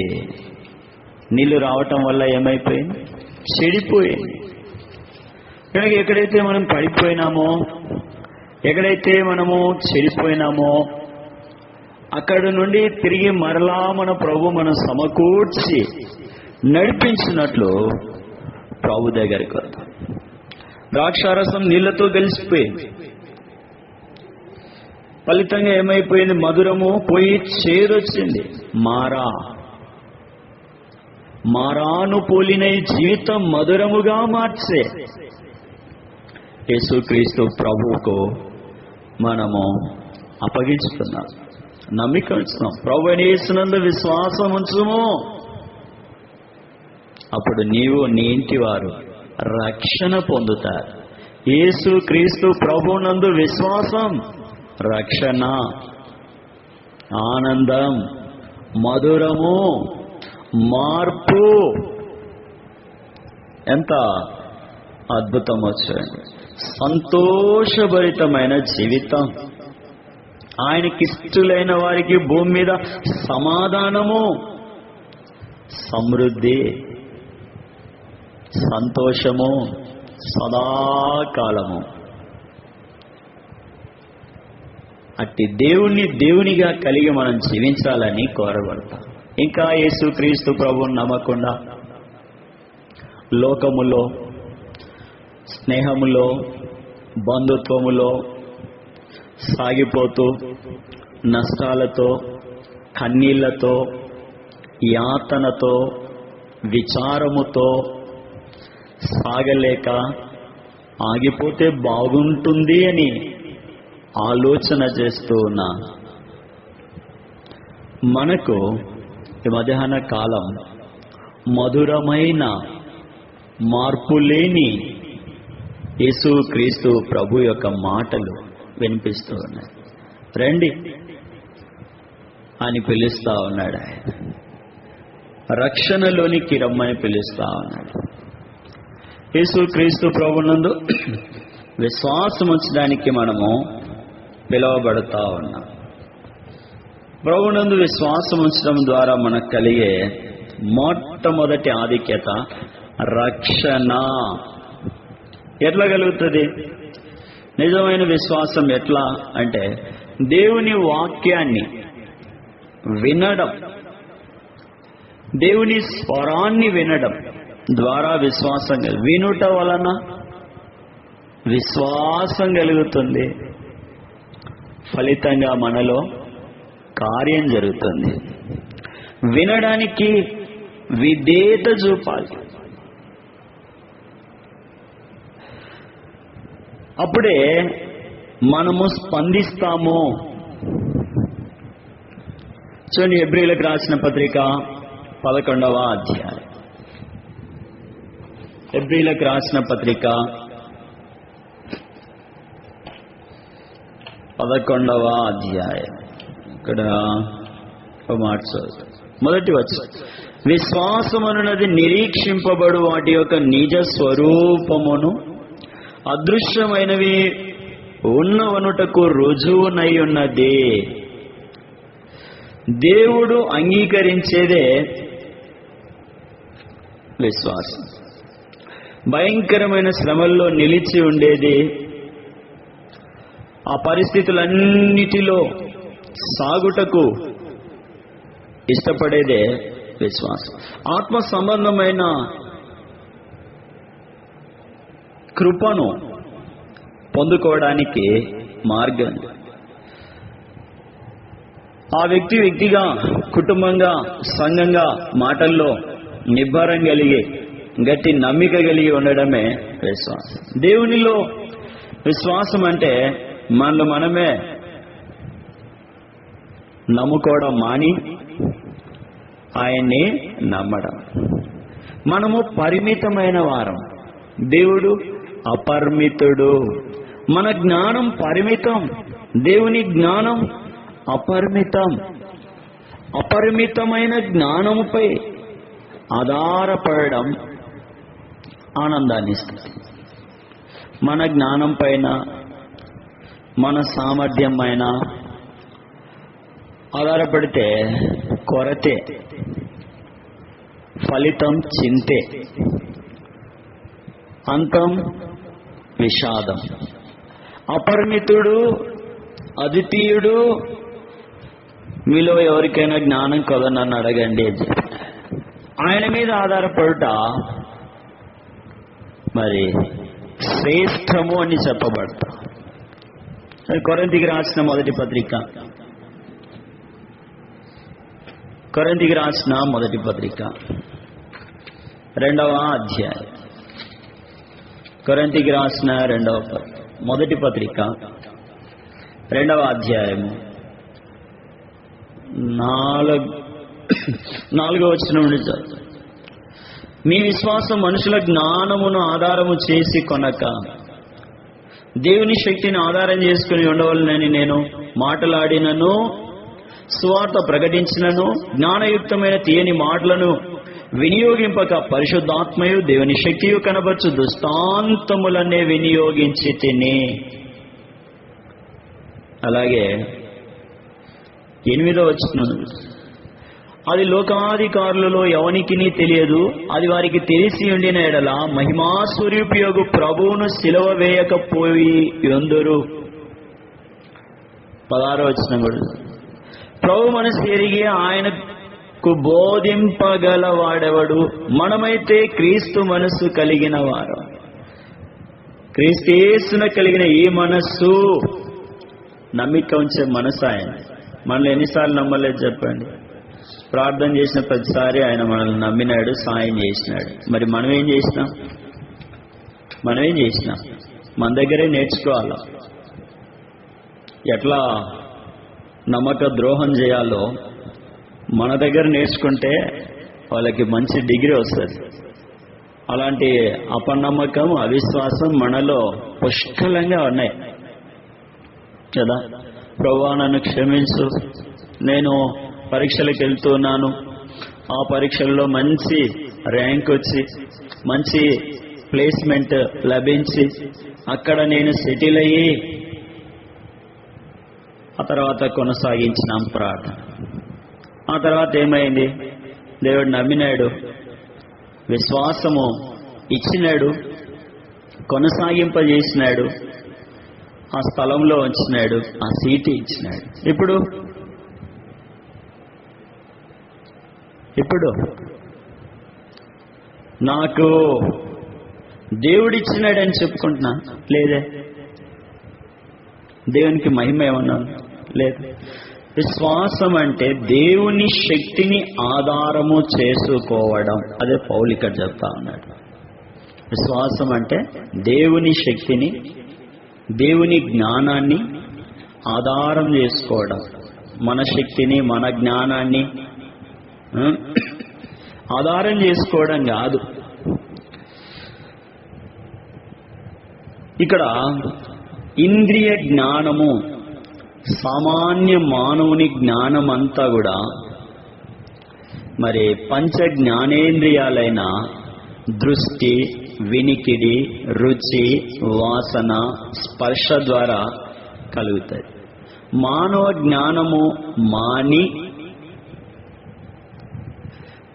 నీళ్లు రావటం వల్ల ఏమైపోయింది? చెడిపోయింది. కనుక ఎక్కడైతే మనం పడిపోయినామో, ఎక్కడైతే మనము చెడిపోయినామో, అక్కడి నుండి తిరిగి మరలా మన ప్రభు మనం సమకూర్చి నడిపించినట్లు ప్రభు దగ్గరికి వద్దాం. ద్రాక్షారసం నీళ్లతో కలిసిపోయింది. ఫలితంగా ఏమైపోయింది? మధురము పోయి చేదొచ్చింది. మారాను పోలిన జీవితం మధురముగా మార్చే యేసుక్రీస్తు ప్రభువుకు మనము అప్పగించుతున్నాం, నమ్మిక ఉంచుతున్నాం. ప్రభు యేసునందు విశ్వాసం ఉంచుము, అప్పుడు నీవు నీ ఇంటి వారు రక్షణ పొందుతారు. యేసుక్రీస్తు ప్రభువునందు విశ్వాసం, రక్షణ, ఆనందం, మధురము, మార్పు. ఎంత అద్భుతం వచ్చండి! సంతోషభరితమైన జీవితం. ఆయనకిష్టులైన వారికి భూమి మీద సమాధానము, సమృద్ధి, సంతోషము సదాకాలము. అట్టి దేవునిగా కలిగి మనం జీవించాలని కోరబడతాం. ఇంకా యేసుక్రీస్తు ప్రభువుని నమ్మకుండా లోకములో, స్నేహములో, బంధుత్వములో సాగిపోతూ నష్టాలతో, కన్నీళ్లతో, యాతనతో, విచారముతో సాగలేక ఆగిపోతే బాగుంటుంది అని ఆలోచన చేస్తూ ఉన్నా మనకు ఈ మధ్యాహ్న కాలం మధురమైన మార్పు లేని యేసుక్రీస్తు ప్రభు యొక్క మాటలు వినిపిస్తూ ఉన్నాయి. రండి అని పిలుస్తా ఉన్నాడు. ఆయన రక్షణలోనికి రమ్మని పిలుస్తా ఉన్నాడు. యేసుక్రీస్తు ప్రభునందు విశ్వాసం ఉంచడానికి మనము పిలువబడతా ఉన్నాం. ప్రభునందు విశ్వాసం ఉంచడం ద్వారా మనకు కలిగే మొట్టమొదటి ఆధిక్యత రక్షణ. ఎట్లా కలుగుతుంది? నిజమైన విశ్వాసం ఎట్లా అంటే, దేవుని వాక్యాన్ని వినడం, దేవుని స్వరాన్ని వినడం ద్వారా విశ్వాసం. వినుట వలన విశ్వాసం కలుగుతుంది. ఫలితంగా మనలో కార్యం జరుగుతుంది. వినడానికి విధేయత చూపాలి. అప్పుడే మనము స్పందిస్తాము. చూడండి, హెబ్రీయులకు రాసిన పత్రిక 11వ అధ్యాయం. హెబ్రీయులకు రాసిన పత్రిక 11వ అధ్యాయం. ఇక్కడ మొదటి వచనం, విశ్వాసమనున్నది నిరీక్షింపబడు వాటి యొక్క నిజ స్వరూపమును అదృశ్యమైనవి ఉన్నవనుటకు రుజువునై ఉన్నది. దేవుడు అంగీకరించేదే విశ్వాసం. భయంకరమైన శ్రమల్లో నిలిచి ఉండేది, ఆ పరిస్థితులన్నిటిలో సాగుటకు ఇష్టపడేదే విశ్వాసం. ఆత్మ సంబంధమైన కృపను పొందుకోవడానికి మార్గం. ఆ వ్యక్తిగా, కుటుంబంగా, సంఘంగా, మాటల్లో నిబ్బరం కలిగి, గట్టి నమ్మిక కలిగి ఉండడమే విశ్వాసం. దేవునిలో విశ్వాసం అంటే మనలో మనమే నమ్ముకోవడం మాని ఆయన్ని నమ్మడం. మనము పరిమితమైన వారం, దేవుడు అపరిమితుడు. మన జ్ఞానం పరిమితం, దేవుని జ్ఞానం అపరిమితం. అపరిమితమైన జ్ఞానముపై ఆధారపడడం ఆనందాన్ని ఇస్తుంది. మన జ్ఞానం పైన, మన సామర్థ్యం పైన ఆధారపడితే కొరతే, ఫలితం చింతే, అంతం విషాదం. అపరిమితుడు, అద్వితీయుడు, మీలో ఎవరికైనా జ్ఞానం కదా నన్ను అడగండి. ఆయన మీద ఆధారపడుట మరి శ్రేష్టము అని చెప్పబడతా. కొరింథీకి రాసిన మొదటి పత్రిక, కొరింథీకి రాసిన మొదటి పత్రిక 2వ అధ్యాయం. కొరింథీకి రాసిన మొదటి పత్రిక 2వ అధ్యాయము 4వ వచనం నుండి చదువు. మీ విశ్వాసం మనుషుల జ్ఞానమును ఆధారము చేసి కొనక దేవుని శక్తిని ఆధారం చేసుకుని ఉండవలనని నేను మాటలాడినను, సువార్త ప్రకటించినను, జ్ఞానయుక్తమైన తీయని మాటలను వినియోగింపక పరిశుద్ధాత్మయు దేవుని శక్తియు కనబరచు దృష్టాంతములనే వినియోగించి తిని. అలాగే 8వ వచనం, అది లోకాధికారులలో ఎవనికిని తెలియదు, అది వారికి తెలిసి ఉండిన ఎడల మహిమాస్వరూపియగు ప్రభువును సిలువ వేయకపోయి యుందురు. 16వ వచనం కూడా, ప్రభు మనసు ఎరిగి ఆయనకు బోధింపగల వాడెవడు? మనమైతే క్రీస్తు మనస్సు కలిగిన వారు. క్రీస్తు యేసున కలిగిన ఈ మనస్సు, నమ్మిక ఉంచే మనసు ఆయన. మనల్ని ఎన్నిసార్లు నమ్మలేదు చెప్పండి? ప్రార్థన చేసిన ప్రతిసారి ఆయన మనల్ని నమ్మినాడు, సాయం చేసినాడు. మరి మనం ఏం చేసినాం? మన దగ్గరే నేర్చుకోవాలి ఎట్లా నమ్మక ద్రోహం చేయాలో. మన దగ్గర నేర్చుకుంటే వాళ్ళకి మంచి డిగ్రీ వస్తుంది. అలాంటి అపనమ్మకం, అవిశ్వాసం మనలో పుష్కలంగా ఉన్నాయి కదా. ప్రభువా నన్ను క్షమించు, నేను పరీక్షలకు వెళ్తున్నాను, ఆ పరీక్షల్లో మంచి ర్యాంక్ వచ్చి మంచి ప్లేస్మెంట్ లభించి అక్కడ నేను సెటిల్ అయ్యి ఆ తర్వాత కొనసాగించినాం ప్రార్థన. ఆ తర్వాత ఏమైంది? దేవుడు నమ్మినాడు, విశ్వాసము ఇచ్చినాడు, కొనసాగింపజేసినాడు, ఆ స్థలంలో ఉంచినాడు, ఆ సీటు ఇచ్చినాడు. ఇప్పుడు నాకు దేవుడిచ్చినాడని చెప్పుకుంటున్నా లేదే? దేవునికి మహిమ ఏమన్నా లేదు. విశ్వాసం అంటే దేవుని శక్తిని ఆధారము చేసుకోవడం. అదే పౌలు ఇక్కడ చెప్తా ఉన్నాడు. విశ్వాసం అంటే దేవుని శక్తిని, దేవుని జ్ఞానాన్ని ఆధారం చేసుకోవడం. మన శక్తిని, మన జ్ఞానాన్ని ఆధారం చేసుకోవడం కాదు. ఇక్కడ ఇంద్రియ జ్ఞానము, సామాన్య మానవుని జ్ఞానం అంతా కూడా మరి పంచ జ్ఞానేంద్రియాలైన దృష్టి, వినికిడి, రుచి, వాసన, స్పర్శ ద్వారా కలుగుతాయి. మానవ జ్ఞానము మాని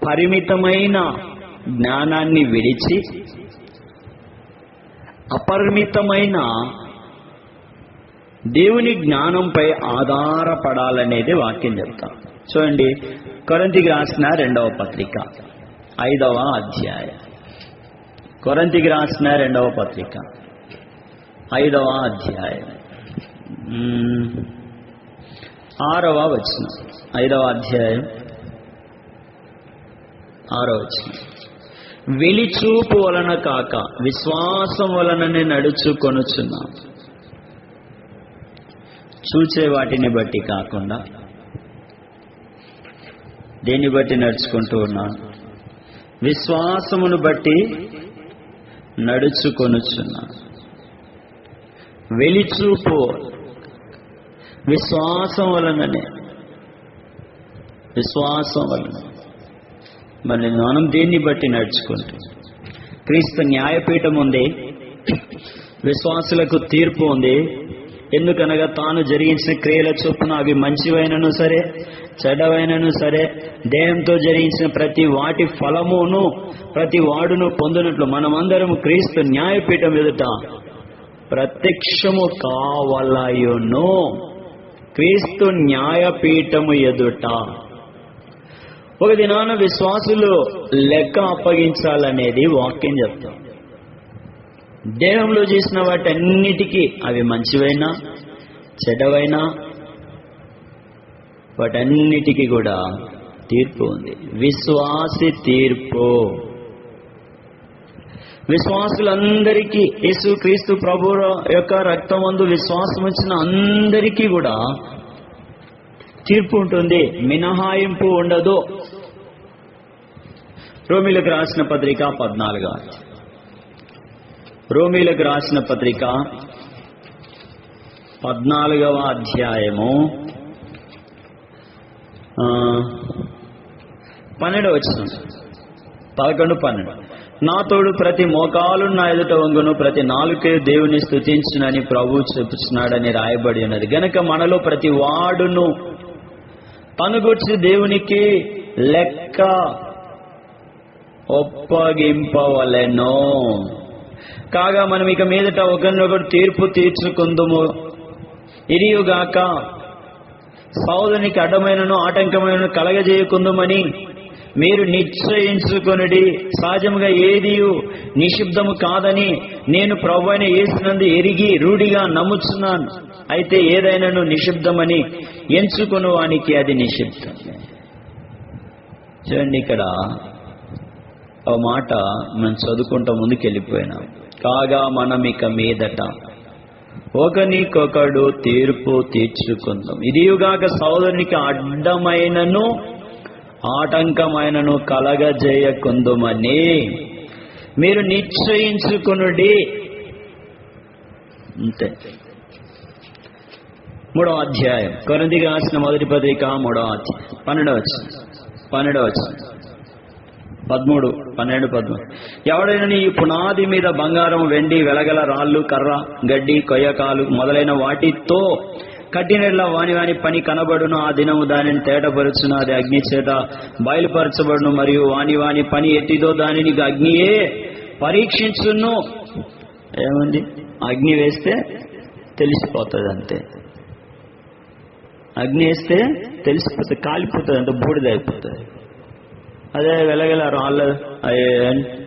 పరిమితమైన జ్ఞానాన్ని విడిచి అపరిమితమైన దేవుని జ్ఞానంపై ఆధారపడాలనేది వాక్యం చెప్తాం. చూడండి, కొరింథీకి రాసిన 2వ పత్రిక 5వ అధ్యాయం. కొరింథీకి రాసిన 2వ పత్రిక 5వ అధ్యాయం 6వ వచనం. 5వ అధ్యాయం 6వ వచనం. వెలిచూపు వలన కాక విశ్వాసం వలననే నడుచుకొనుచున్నాం. చూచే వాటిని బట్టి కాకుండా దేన్ని బట్టి నడుచుకుంటూ ఉన్నాను? విశ్వాసమును బట్టి నడుచుకొనుచున్నాను. వెలిచూపు విశ్వాసం వలననే, విశ్వాసం వలన. మరి మనం దేన్ని బట్టి నడుచుకుంటూ? క్రీస్తు న్యాయపీఠం ఉంది, విశ్వాసులకు తీర్పు ఉంది. ఎందుకనగా తాను జరిగించిన క్రియల చొప్పున అవి మంచివైనను సరే చెడ్డవైనను సరే దేహంతో జరిగించిన ప్రతి వాటి ఫలమును ప్రతి వాడును పొందినట్లు మనమందరం క్రీస్తు న్యాయపీఠం ఎదుట ప్రత్యక్షము కావలయును. క్రీస్తు న్యాయపీఠము ఎదుట ఒక దినాన విశ్వాసులు లెక్క అప్పగించాలనేది వాక్యం చెప్తాం. దేహంలో చేసిన వాటన్నిటికీ అవి మంచివైనా చెడ్డవైనా వాటన్నిటికీ కూడా తీర్పు ఉంది. విశ్వాసి తీర్పు. విశ్వాసులందరికీ యేసు క్రీస్తు ప్రభు యొక్క రక్తమందు విశ్వాసం వచ్చిన అందరికీ కూడా తీర్పు ఉంటుంది, మినహాయింపు ఉండదు. రోమీలకు రాసిన పత్రిక 14. రోమీలకు రాసిన పత్రిక 14వ అధ్యాయము 12వ వచనం. 11-12. నా తోడు ప్రతి మోకాలు నా ఎదుట వంగును, ప్రతి నాలుకే దేవుని స్తుతించునని ప్రభువు చెప్పుచున్నాడని రాయబడి ఉన్నది. గనక మనలో ప్రతి వాడును తను గురించి దేవునికి లెక్క ఒప్పగింపవలెను. కాగా మనం ఇక మీదట ఒకరినొకరు తీర్పు తీర్చుకుందుము. ఇరియుగాక సహోదరునికి అడ్డమైనను ఆటంకమైనను కలగజేయకుందుమని మీరు నిశ్చయించుకొనుడి. సహజముగా ఏదియు నిషిద్ధము కాదని నేను ప్రభువైన యేసునందు ఎరిగి రూఢిగా నమ్ముచున్నాను. అయితే ఏదైనాను నిషిద్ధమని ఎంచుకుని వానికి అది నిషిద్ధం. చూడండి, ఇక్కడ ఆ మాట మనం చదువుకుంటా ముందుకు వెళ్ళిపోయినాం. కాగా మనం ఇక మీదట ఒకనికొకడు తీర్పు తీర్చుకుందాం. ఇదియుగాక సహోదరునికి అడ్డమైనను ఆటంకమైనను కలగజేయకుందుమని మీరు నిశ్చయించుకొనుడి. అంతే. 3వ అధ్యాయం కొరింథీయులకు రాసిన మొదటి పత్రిక 3వ అధ్యాయం 12వ వచనం 13, 12, 13. ఎవడైనా ఈ పునాది మీద బంగారం, వెండి, వెలగల రాళ్ళు, కర్ర, గడ్డి, కొయ్యకాలు మొదలైన వాటితో కట్టినట్ల వాని వాని పని కనబడును. ఆ దినము దానిని తేటపరచును, అది అగ్ని చేత బయలుపరచబడును. మరియు వాని వాని పని ఎట్టిదో దానిని అగ్నియే పరీక్షించును. ఏముంది? అగ్ని వేస్తే తెలిసిపోతుంది. అంతే. అగ్ని వేస్తే తెలిసిపోతుంది, కాలిపోతుంది, అంత బూడిదైపోతుంది. అదే వెలగల రాళ్ళ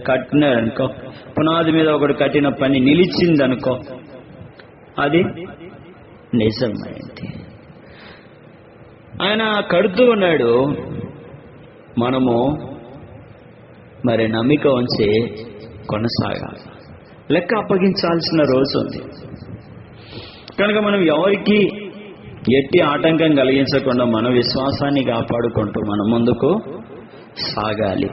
కట్టినారనుకో, పునాది మీద ఒకటి కట్టిన పని నిలిచిందనుకో, అది నిజమైంది. ఆయన కడుతూ ఉన్నాడు, మనము మరి నమ్మిక ఉంచి కొనసాగాలి. లెక్క అప్పగించాల్సిన రోజు ఉంది కనుక మనం ఎవరికి ఎట్టి ఆటంకం కలిగించకుండా మన విశ్వాసాన్ని కాపాడుకుంటూ మనం ముందుకు సాగాలి.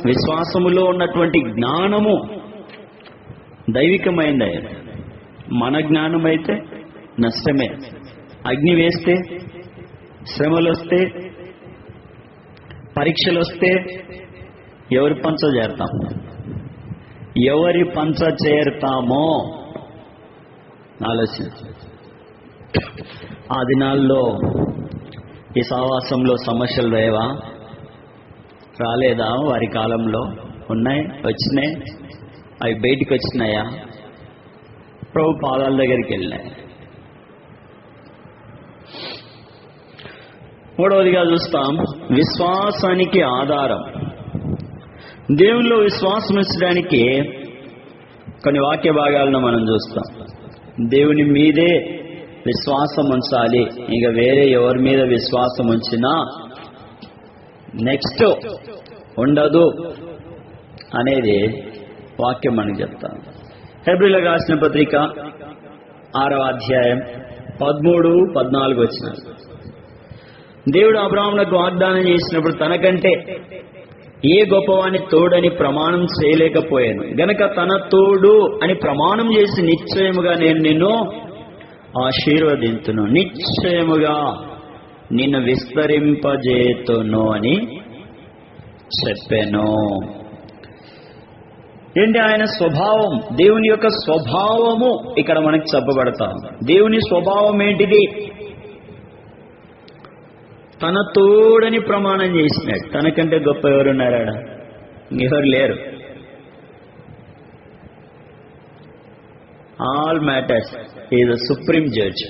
విశ్వాసములో ఉన్నటువంటి జ్ఞానము దైవికమైంది. మన జ్ఞానం అయితే నష్టమే. అగ్ని వేస్తే, శ్రమలు వస్తే, పరీక్షలు వస్తే ఎవరి పంచ చేరతాం? ఎవరి పంచ చేరతామో ఆలోచించు. ఆ దినాల్లో ఈ సహవాసంలో సమస్యలు లేవా? రాలేదా? వారి కాలంలో ఉన్నాయి, వచ్చినాయి. అవి బయటికి వచ్చినాయా? ప్రభు పాదాల దగ్గరికి వెళ్ళినాయి. మూడవదిగా చూస్తాం, విశ్వాసానికి ఆధారం. దేవునిలో విశ్వాసం ఉంచడానికి కొన్ని వాక్య భాగాలను మనం చూస్తాం. దేవుని మీదే విశ్వాసం ఉంచాలి, ఇంకా వేరే ఎవరి మీద విశ్వాసం ఉంచినా నెక్స్ట్ ఉండదు అనేది వాక్యం మనకు చెప్తాం. హెబ్రీయులకు రాసిన పత్రిక 6వ అధ్యాయం 13, 14 వచనాలు. దేవుడు అబ్రాహామునకు వాగ్దానం చేసినప్పుడు తనకంటే ఏ గొప్పవాని తోడని ప్రమాణం చేయలేకపోయాను గనక తన తోడు అని ప్రమాణం చేసి నిశ్చయముగా నేను నిన్ను ఆశీర్వదింతును, నిశ్చయముగా నిన్ను విస్తరింపజేతును అని చెప్పాను. ఏంటి ఆయన స్వభావం, దేవుని యొక్క స్వభావము ఇక్కడ మనకు చెప్పబడతాం. దేవుని స్వభావం ఏంటిది? తన తోడని ప్రమాణం చేసినాడు. తనకంటే గొప్ప ఎవరున్నారాడ? ఎవరు లేరు. All matters is the supreme judge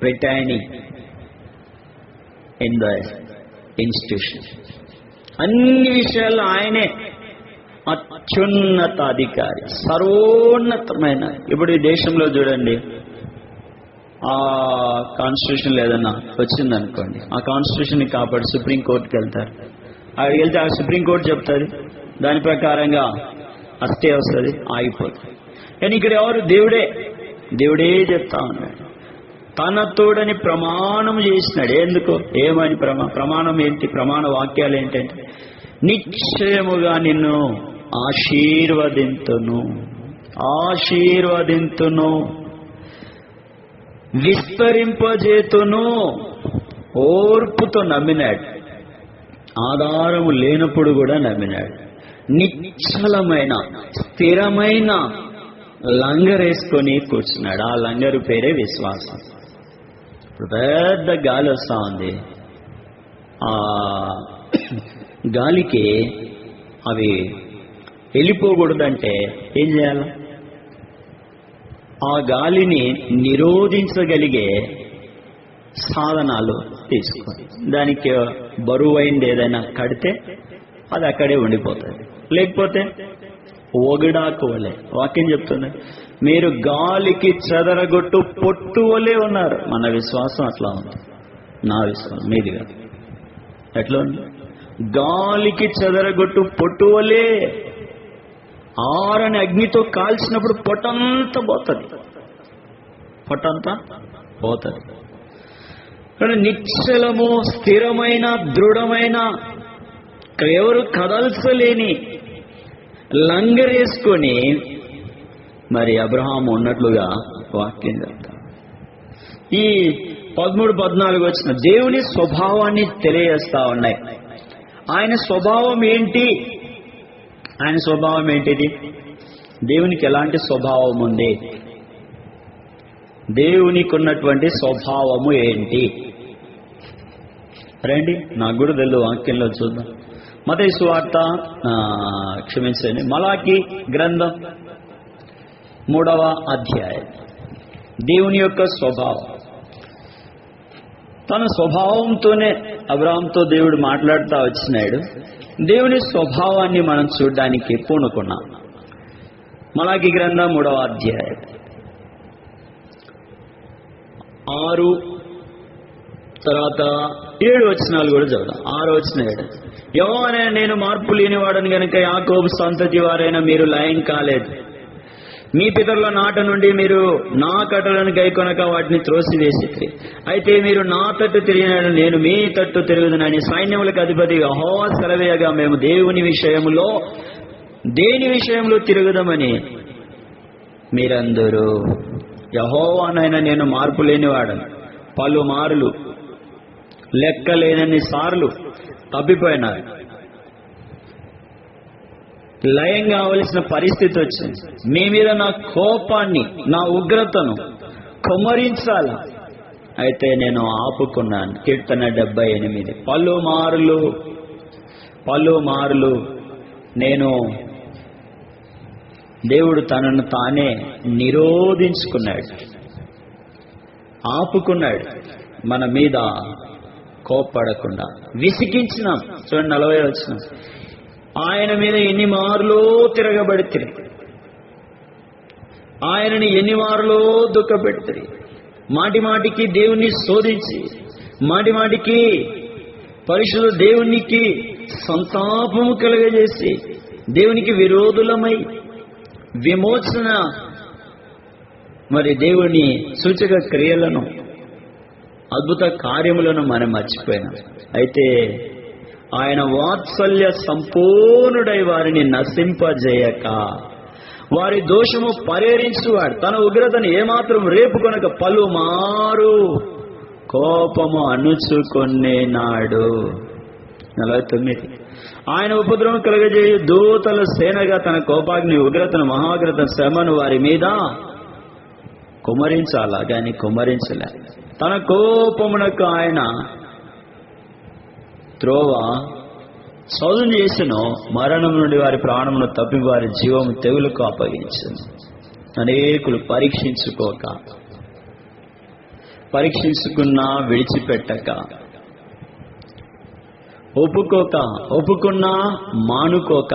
pertaining in the institution. అన్ని విషయాల్లో ఆయనే అత్యున్నత అధికారి, సర్వోన్నతమైన. ఇప్పుడు ఈ దేశంలో చూడండి, ఆ కాన్స్టిట్యూషన్ ఏదన్నా వచ్చిందనుకోండి, ఆ కాన్స్టిట్యూషన్ ని కాపాడి సుప్రీంకోర్టుకి వెళ్తారు. అక్కడికి వెళ్తే ఆ సుప్రీంకోర్టు చెప్తారు, దాని ప్రకారంగా అస్టే వస్తుంది, ఆగిపోతుంది. కానీ ఇక్కడ ఎవరు? దేవుడే చెప్తా ఉన్నాడు. తన తోడని ప్రమాణం చేసినాడు. ఎందుకు? ఏమని ప్రమాణం ఏంటి? ప్రమాణ వాక్యాలు ఏంటంటే, నిశ్చయముగా నిన్ను ఆశీర్వదింతును, విస్తరింపజేతును. ఓర్పుతో నమ్మినాడు, ఆధారము లేనప్పుడు కూడా నమ్మినాడు. నిశ్చలమైన స్థిరమైన లంగరేసుకొని కూర్చున్నాడు. ఆ లంగరు పేరే విశ్వాసం. ఇప్పుడు పెద్ద గాలి వస్తా ఉంది. ఆ గాలికి అవి వెళ్ళిపోకూడదంటే ఏం చేయాలి? ఆ గాలిని నిరోధించగలిగే సాధనాలు తీసుకోండి. దానికి బరువైంది ఏదైనా కడితే అది అక్కడే ఉండిపోతుంది. లేకపోతే ఒగిడాకు వలె. వాక్యం చెప్తుంది, మీరు గాలికి చెదరగొట్టు పొట్టు వలె ఉన్నారు. మన విశ్వాసం అట్లా ఉంది. నా విశ్వాసం, మీది కాదు. ఎట్లా ఉంది? గాలికి చెదరగొట్టు పొట్టు వలె. ఆరని అగ్నితో కాల్చినప్పుడు పొట్టంతా పోతుంది. కానీ నిశ్చలము, స్థిరమైన, దృఢమైన, ఎవరు కదల్చలేని లంగరేసుకొని మరి అబ్రహాము ఉన్నట్లుగా వాక్యం చెప్తారు. ఈ 13-14 వచ్చిన దేవుని స్వభావాన్ని తెలియజేస్తా ఉన్నాయి. ఆయన స్వభావం ఏంటి? ఆయన స్వభావం ఏంటిది? దేవునికి ఎలాంటి స్వభావం ఉంది? దేవునికి ఉన్నటువంటి స్వభావము ఏంటి? రండి, నాకు కూడా తెలియదు. వాక్యంలో చూద్దాం. మత్తయి సువార్త, క్షమించండి, మలాకి గ్రంథం 3వ అధ్యాయం. దేవుని యొక్క స్వభావం. తన స్వభావంతోనే అబ్రాహాముతో దేవుడు మాట్లాడుతూ వచ్చినాడు. దేవుని స్వభావాన్ని మనం చూడడానికి పూనుకున్నాం. మలాకి గ్రంథం 3వ అధ్యాయం 6 తర్వాత 7 వచనాలు కూడా చదువుదాం. 6 వచనం 7. యెహోవా నేను మార్పు లేనివాడని గనుక యాకోబు సంతతి వారైన మీరు లయం కాలేదు. మీ పితరుల నాట నుండి మీరు నా కట్టలను గైకొనక వాటిని త్రోసివేసిరి. అయితే మీరు నా తట్టు తిరిగినాడు, నేను మీ తట్టు తిరుగుదునని సైన్యములకు అధిపతి యెహోవా సెలవేయగా మేము దేవుని విషయములో దేని విషయంలో తిరుగుదామని మీరందరూ. యెహోవానైనా నేను మార్పు లేనివాడను. పలుమార్లు లెక్కలేనన్ని సార్లు తప్పిపోయినారు. లయం కావలసిన పరిస్థితి వచ్చింది. మీ మీద నా కోపాన్ని, నా ఉగ్రతను కుమ్మరించాల. అయితే నేను ఆపుకున్నాను. కీర్తన 78. పలుమార్లు నేను, దేవుడు తనను తానే నిరోధించుకున్నాడు, ఆపుకున్నాడు. మన మీద కోప్పడకుండా విసిగించినాం. చూడండి 40 వచనం. ఆయన మీద ఎన్ని మార్లో తిరగబడితే, ఆయనని ఎన్ని మార్లో దుఃఖపెడితే, మాటి మాటికి దేవుణ్ణి శోధించి, మాటి మాటికి పరిశుద్ధ దేవునికి సంతాపము కలుగజేసి, దేవునికి విరోధులమై విమోచన మరి దేవుని సూచక క్రియలను అద్భుత కార్యములను మనం మర్చిపోయినాం. అయితే ఆయన వాత్సల్య సంపూర్ణుడై వారిని నశింపజేయక వారి దోషము పరిహరించువాడు. తన ఉగ్రతను ఏమాత్రం రేపుకొనక పలుమారు కోపము అణుచుకొనేనాడు. 49. ఆయన ఉపద్రవం కలుగజేయు దూతల సేనగా తన కోపాగ్ని ఉగ్రతను మహాగ్రత శ్రమను వారి మీద కుమరించాలా గాని కుమరించలే. తన కోపమునకు ఆయన త్రోవ చదును చేసినో మరణం నుండి వారి ప్రాణమును తప్పి వారి జీవము తెగులకు అప్పగించను. అనేకులు పరీక్షించుకున్నా విడిచిపెట్టక, ఒప్పుకున్నా మానుకోక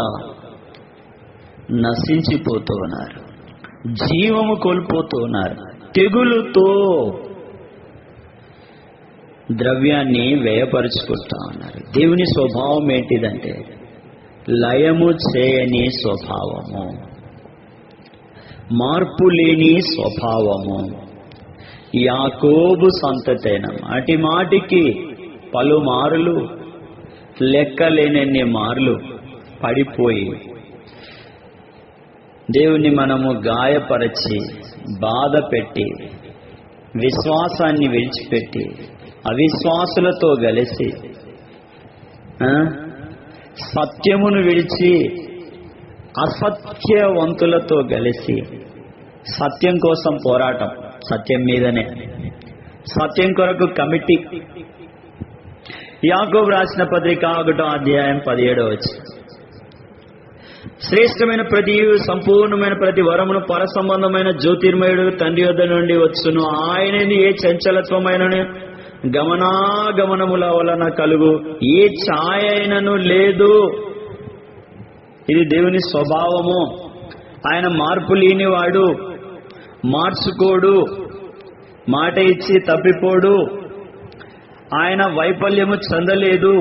నశించిపోతూ ఉన్నారు, జీవము కోల్పోతూ ఉన్నారు. తెగులుతో ద్రవ్యాన్ని వ్యయపరుచుకుంటా ఉన్నారు. దేవుని స్వభావం ఏంటిదంటే లయము చేయని స్వభావము, మార్పు లేని స్వభావము. యాకోబు సంతతైన మాటి మాటికి పలుమారులు లెక్కలేనన్ని మార్లు పడిపోయి దేవుని మనము గాయపరచి బాధ పెట్టి విశ్వాసాన్ని విడిచిపెట్టి అవిశ్వాసులతో కలిసి సత్యమును విడిచి అసత్యవంతులతో కలిసి సత్యం కోసం పోరాటం, సత్యం మీదనే, సత్యం కొరకు కమిటీ. యాకోబు రాసిన పత్రిక 1వ అధ్యాయం 17వ వచనం. శ్రేష్టమైన ప్రతి సంపూర్ణమైన ప్రతి వరమును పర సంబంధమైన జ్యోతిర్మయుడు తండ్రి వద్ద నుండి వచ్చును. ఆయనని ఏ చంచలత్వమైన గమనాగమనముల వలన కలుగు ఏ ఛాయ అయినను లేదు. ఇది దేవుని స్వభావము. ఆయన మార్పు లేనివాడు, మార్చుకోడు, మాట ఇచ్చి తప్పిపోడు. ఆయన వైఫల్యము చెందలేదు,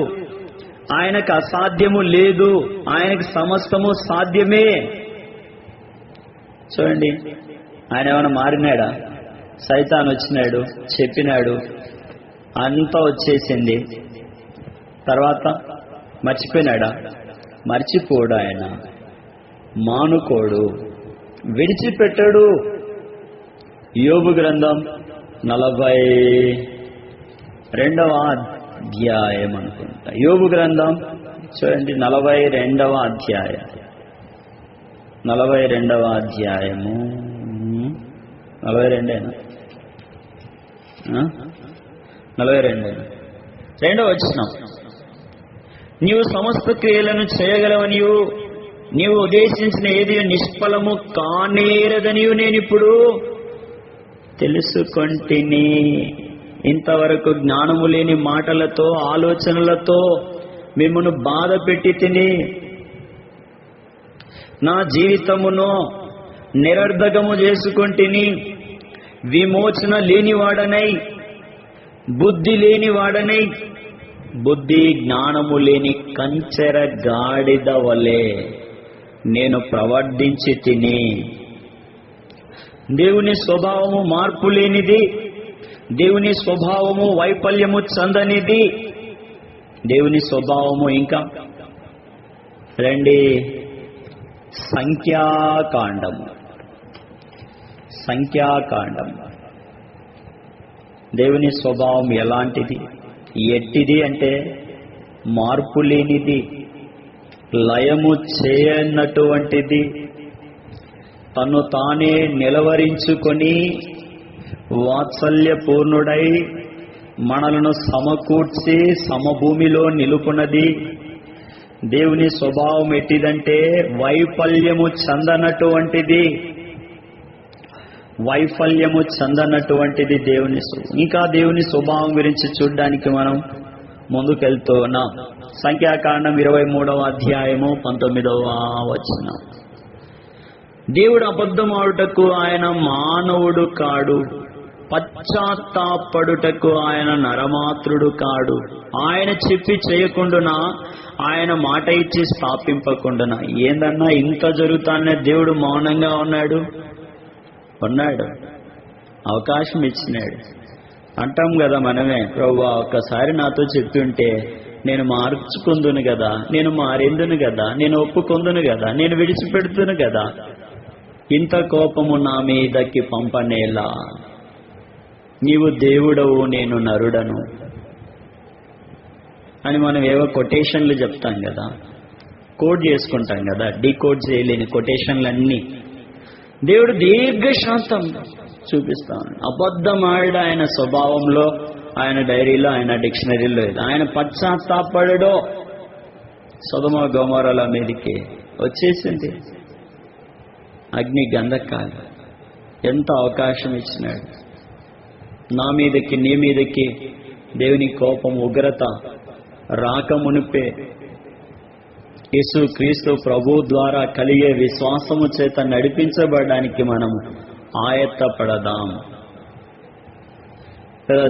ఆయనకు అసాధ్యము లేదు, ఆయనకు సమస్తము సాధ్యమే. చూడండి, ఆయన ఏమైనా మారినాడా? సైతాన్ వచ్చినాడు, చెప్పినాడు, అంతా వచ్చేసింది, తర్వాత మర్చిపోయినాడా? మర్చిపోడు. ఆయన మానుకోడు, విడిచిపెట్టడు. యోబు గ్రంథం 42వ అధ్యాయం అనుకుంటా. యోబు గ్రంథం చూడండి, 42వ అధ్యాయం, 42వ అధ్యాయము 42 2వ వచనం. నీవు సమస్త క్రియలను చేయగలవనియు నీవు ఉద్దేశించిన ఏది నిష్ఫలము కానేరదనియు నేనిప్పుడు తెలుసుకొంటిని. ఇంతవరకు జ్ఞానము లేని మాటలతో ఆలోచనలతో మిమ్మను బాధ పెట్టి తిని నా జీవితమును నిరర్ధకము చేసుకొంటిని. విమోచన లేనివాడనై, బుద్ధి లేనివాడనై, బుద్ధి జ్ఞానము లేని కంచెర గాడిద వలె నేను ప్రవర్తించి తిని. దేవుని స్వభావము మార్పు లేనిది, దేవుని స్వభావము వైఫల్యము చెందనిది. దేవుని స్వభావము ఇంకా రండి, సంఖ్యాకాండము. దేవుని స్వభావం ఎలాంటిది, ఎట్టిది అంటే మార్పు లేనిది, లయము చేయనటువంటిది, తను తానే నిలవరించుకొని వాత్సల్యపూర్ణుడై మనలను సమకూర్చి సమభూమిలో నిలుపునది. దేవుని స్వభావం ఎట్టిదంటే వైఫల్యము చెందనటువంటిది, దేవుని. ఇంకా దేవుని స్వభావం గురించి చూడడానికి మనం ముందుకెళ్తూ ఉన్నాం. సంఖ్యాకాండం 23వ అధ్యాయము 19వ వచనం. దేవుడు అబద్ధమాడుటకు ఆయన మానవుడు కాడు, పశ్చాత్తాపడుటకు ఆయన నరమాత్రుడు కాడు. ఆయన చెప్పి చేయకుండానా, ఆయన మాట ఇచ్చి స్థాపింపకుండానా. ఏందన్నా ఇంత జరుగుతానే దేవుడు మౌనంగా ఉన్నాడు? అవకాశం ఇచ్చినాడు. అంటాం కదా మనమే, ప్రభువా ఒక్కసారి నాతో చెప్తుంటే నేను మార్చుకుందును కదా, నేను మారేందును కదా, నేను ఒప్పుకొందును కదా, నేను విడిచిపెడుతును కదా, ఇంత కోపము నా మీదకి పంపనేలా, నీవు దేవుడవు నేను నరుడను అని మనం ఏవో కొటేషన్లు చెప్తాం కదా, కోడ్ చేసుకుంటాం కదా, డీకోడ్ చేయలేని కొటేషన్లన్నీ దేవుడు దీర్ఘశాంతం చూపిస్తాను. అబద్ధం ఆడ ఆయన స్వభావంలో, ఆయన డైరీలో, ఆయన డిక్షనరీలో లేదు. ఆయన పశ్చాత్తాపడో సొదొమ గొమొర్రాల మీదకి వచ్చేసింది అగ్ని గంధకాలు. ఎంత అవకాశం ఇచ్చినాడు. నా మీదకి నీ మీదకి దేవుని కోపం ఉగ్రత రాకమునిపే యేసు క్రీస్తు ప్రభు ద్వారా కలిగే విశ్వాసము చేత నడిపించబడడానికి మనము ఆయత్తపడదాం.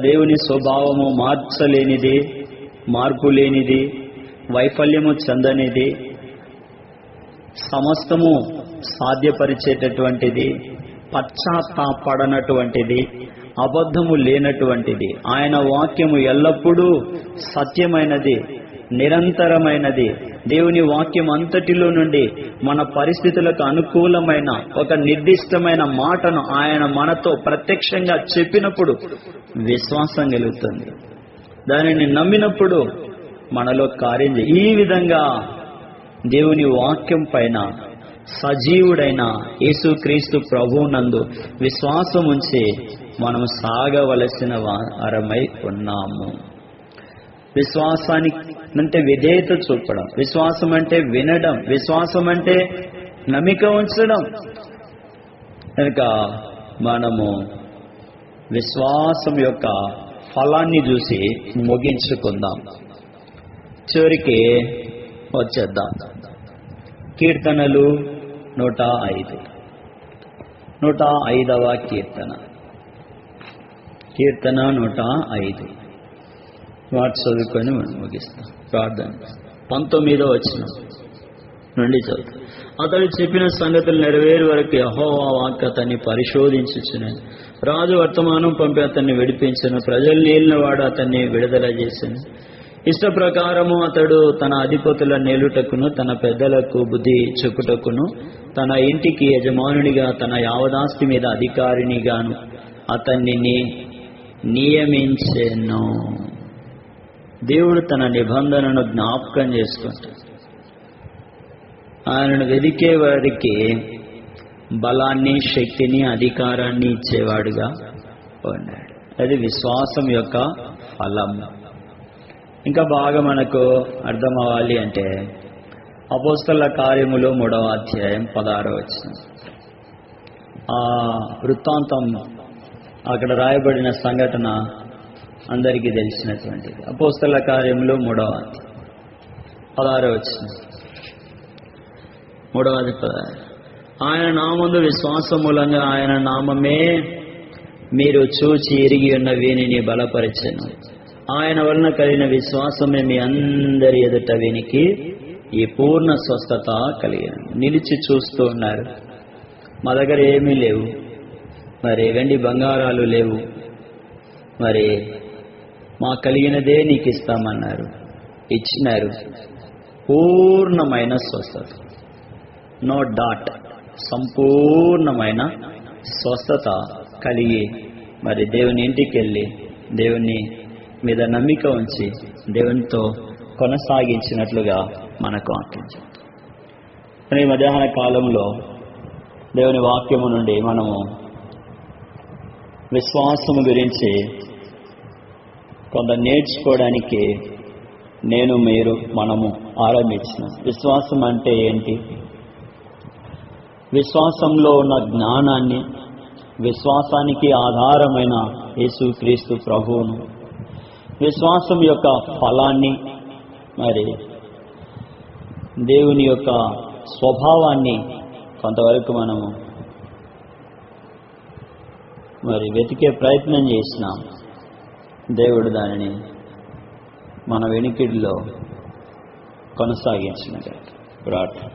దేవుని స్వభావము మార్చలేనిది, మార్పు లేనిది, వైఫల్యము చెందనిది, సమస్తము సాధ్యపరిచేటటువంటిది, పశ్చాత్తాపడనటువంటిది, అబద్ధము లేనటువంటిది. ఆయన వాక్యము ఎల్లప్పుడూ సత్యమైనది, నిరంతరమైనది. దేవుని వాక్యం అంతటిలో నుండి మన పరిస్థితులకు అనుకూలమైన ఒక నిర్దిష్టమైన మాటను ఆయన మనతో ప్రత్యక్షంగా చెప్పినప్పుడు విశ్వాసం కలుగుతుంది. దానిని నమ్మినప్పుడు మనలో కార్యం ఈ విధంగా దేవుని వాక్యం పైన సజీవుడైన యేసుక్రీస్తు ప్రభువునందు విశ్వాసం ఉంచి మనం సాగవలసిన వారమై ఉన్నాము. విశ్వాసానికి అంటే విధేయత చూపడం, విశ్వాసం అంటే వినడం, విశ్వాసం అంటే నమ్మిక ఉంచడం. కనుక మనము విశ్వాసం యొక్క ఫలాన్ని చూసి ముగించుకుందాం. చివరికి వచ్చేద్దాం. కీర్తనలు 105. 105వ కీర్తన. కీర్తన 105 వాటి చదువుకొని మనం ముగిస్తాం. ప్రార్థన. 19వ వచనం నుండి చదువు. అతడు చెప్పిన సంగతులు నెరవేరు వరకు యెహోవా వాక్కు అతన్ని పరిశోధించుచున్నది. రాజు వర్తమానం పంపి అతన్ని విడిపించను. ప్రజలు నీలిన వాడు అతన్ని విడుదల చేసెను. ఇష్ట ప్రకారము అతడు తన అధిపతుల నేలుటకును, తన పెద్దలకు బుద్ధి చెప్పుటకును, తన ఇంటికి యజమానునిగా, తన యావదాస్తి మీద అధికారినిగాను అతన్ని నియమించెను. దేవుడు తన నిబంధనను జ్ఞాపకం చేసుకుంటాడు. ఆయనను వెదికే వారికి బలాన్ని, శక్తిని, అధికారాన్ని ఇచ్చేవాడుగా ఉన్నాడు. అది విశ్వాసం యొక్క ఫలం. ఇంకా బాగా మనకు అర్థం అవ్వాలి అంటే అపోస్తలుల కార్యములు 3వ అధ్యాయం 16వ వచనం. ఆ వృత్తాంతం, అక్కడ రాయబడిన సంఘటన అందరికీ తెలిసినటువంటిది. అపోస్తలుల కార్యములు 3వ అధ్యాయం 16వ వచనం. 3వ అధ్యాయం. ఆయన నామందు విశ్వాసం మూలంగా ఆయన నామమే మీరు చూచి ఎరిగి ఉన్న వీనిని బలపరిచెను. ఆయన వలన కలిగిన విశ్వాసమే మీ అందరి ఎదుట వీనికి ఈ పూర్ణ స్వస్థత కలిగిన. నిలిచి చూస్తూ ఉన్నారు. మా దగ్గర ఏమీ లేవు, మరి వెండి బంగారాలు లేవు, మరి మా కలిగినదే నీకు ఇస్తామన్నారు. ఇచ్చినారు. పూర్ణమైన స్వస్థత, నో డాట్, సంపూర్ణమైన స్వస్థత కలిగి మరి దేవుని ఇంటికి వెళ్ళి దేవుని మీద నమ్మిక ఉంచి దేవునితో కొనసాగించినట్లుగా మనకు ఆజ్ఞించారు. ఈ మధ్యాహ్న కాలంలో దేవుని వాక్యము నుండి మనము విశ్వాసము గురించి కొంత నేర్చుకోవడానికి మనము ఆరంభించినాం. విశ్వాసం అంటే ఏంటి? విశ్వాసంలో ఉన్న జ్ఞానాన్ని, విశ్వాసానికి ఆధారమైన యేసుక్రీస్తు ప్రభువును, విశ్వాసం యొక్క ఫలాన్ని, మరి దేవుని యొక్క స్వభావాన్ని కొంతవరకు మనము మరి వెతికే ప్రయత్నం చేసినాం. దేవుడు దానిని మన వెనుకిడిలో కొనసాగించినట్టు ప్రార్థన.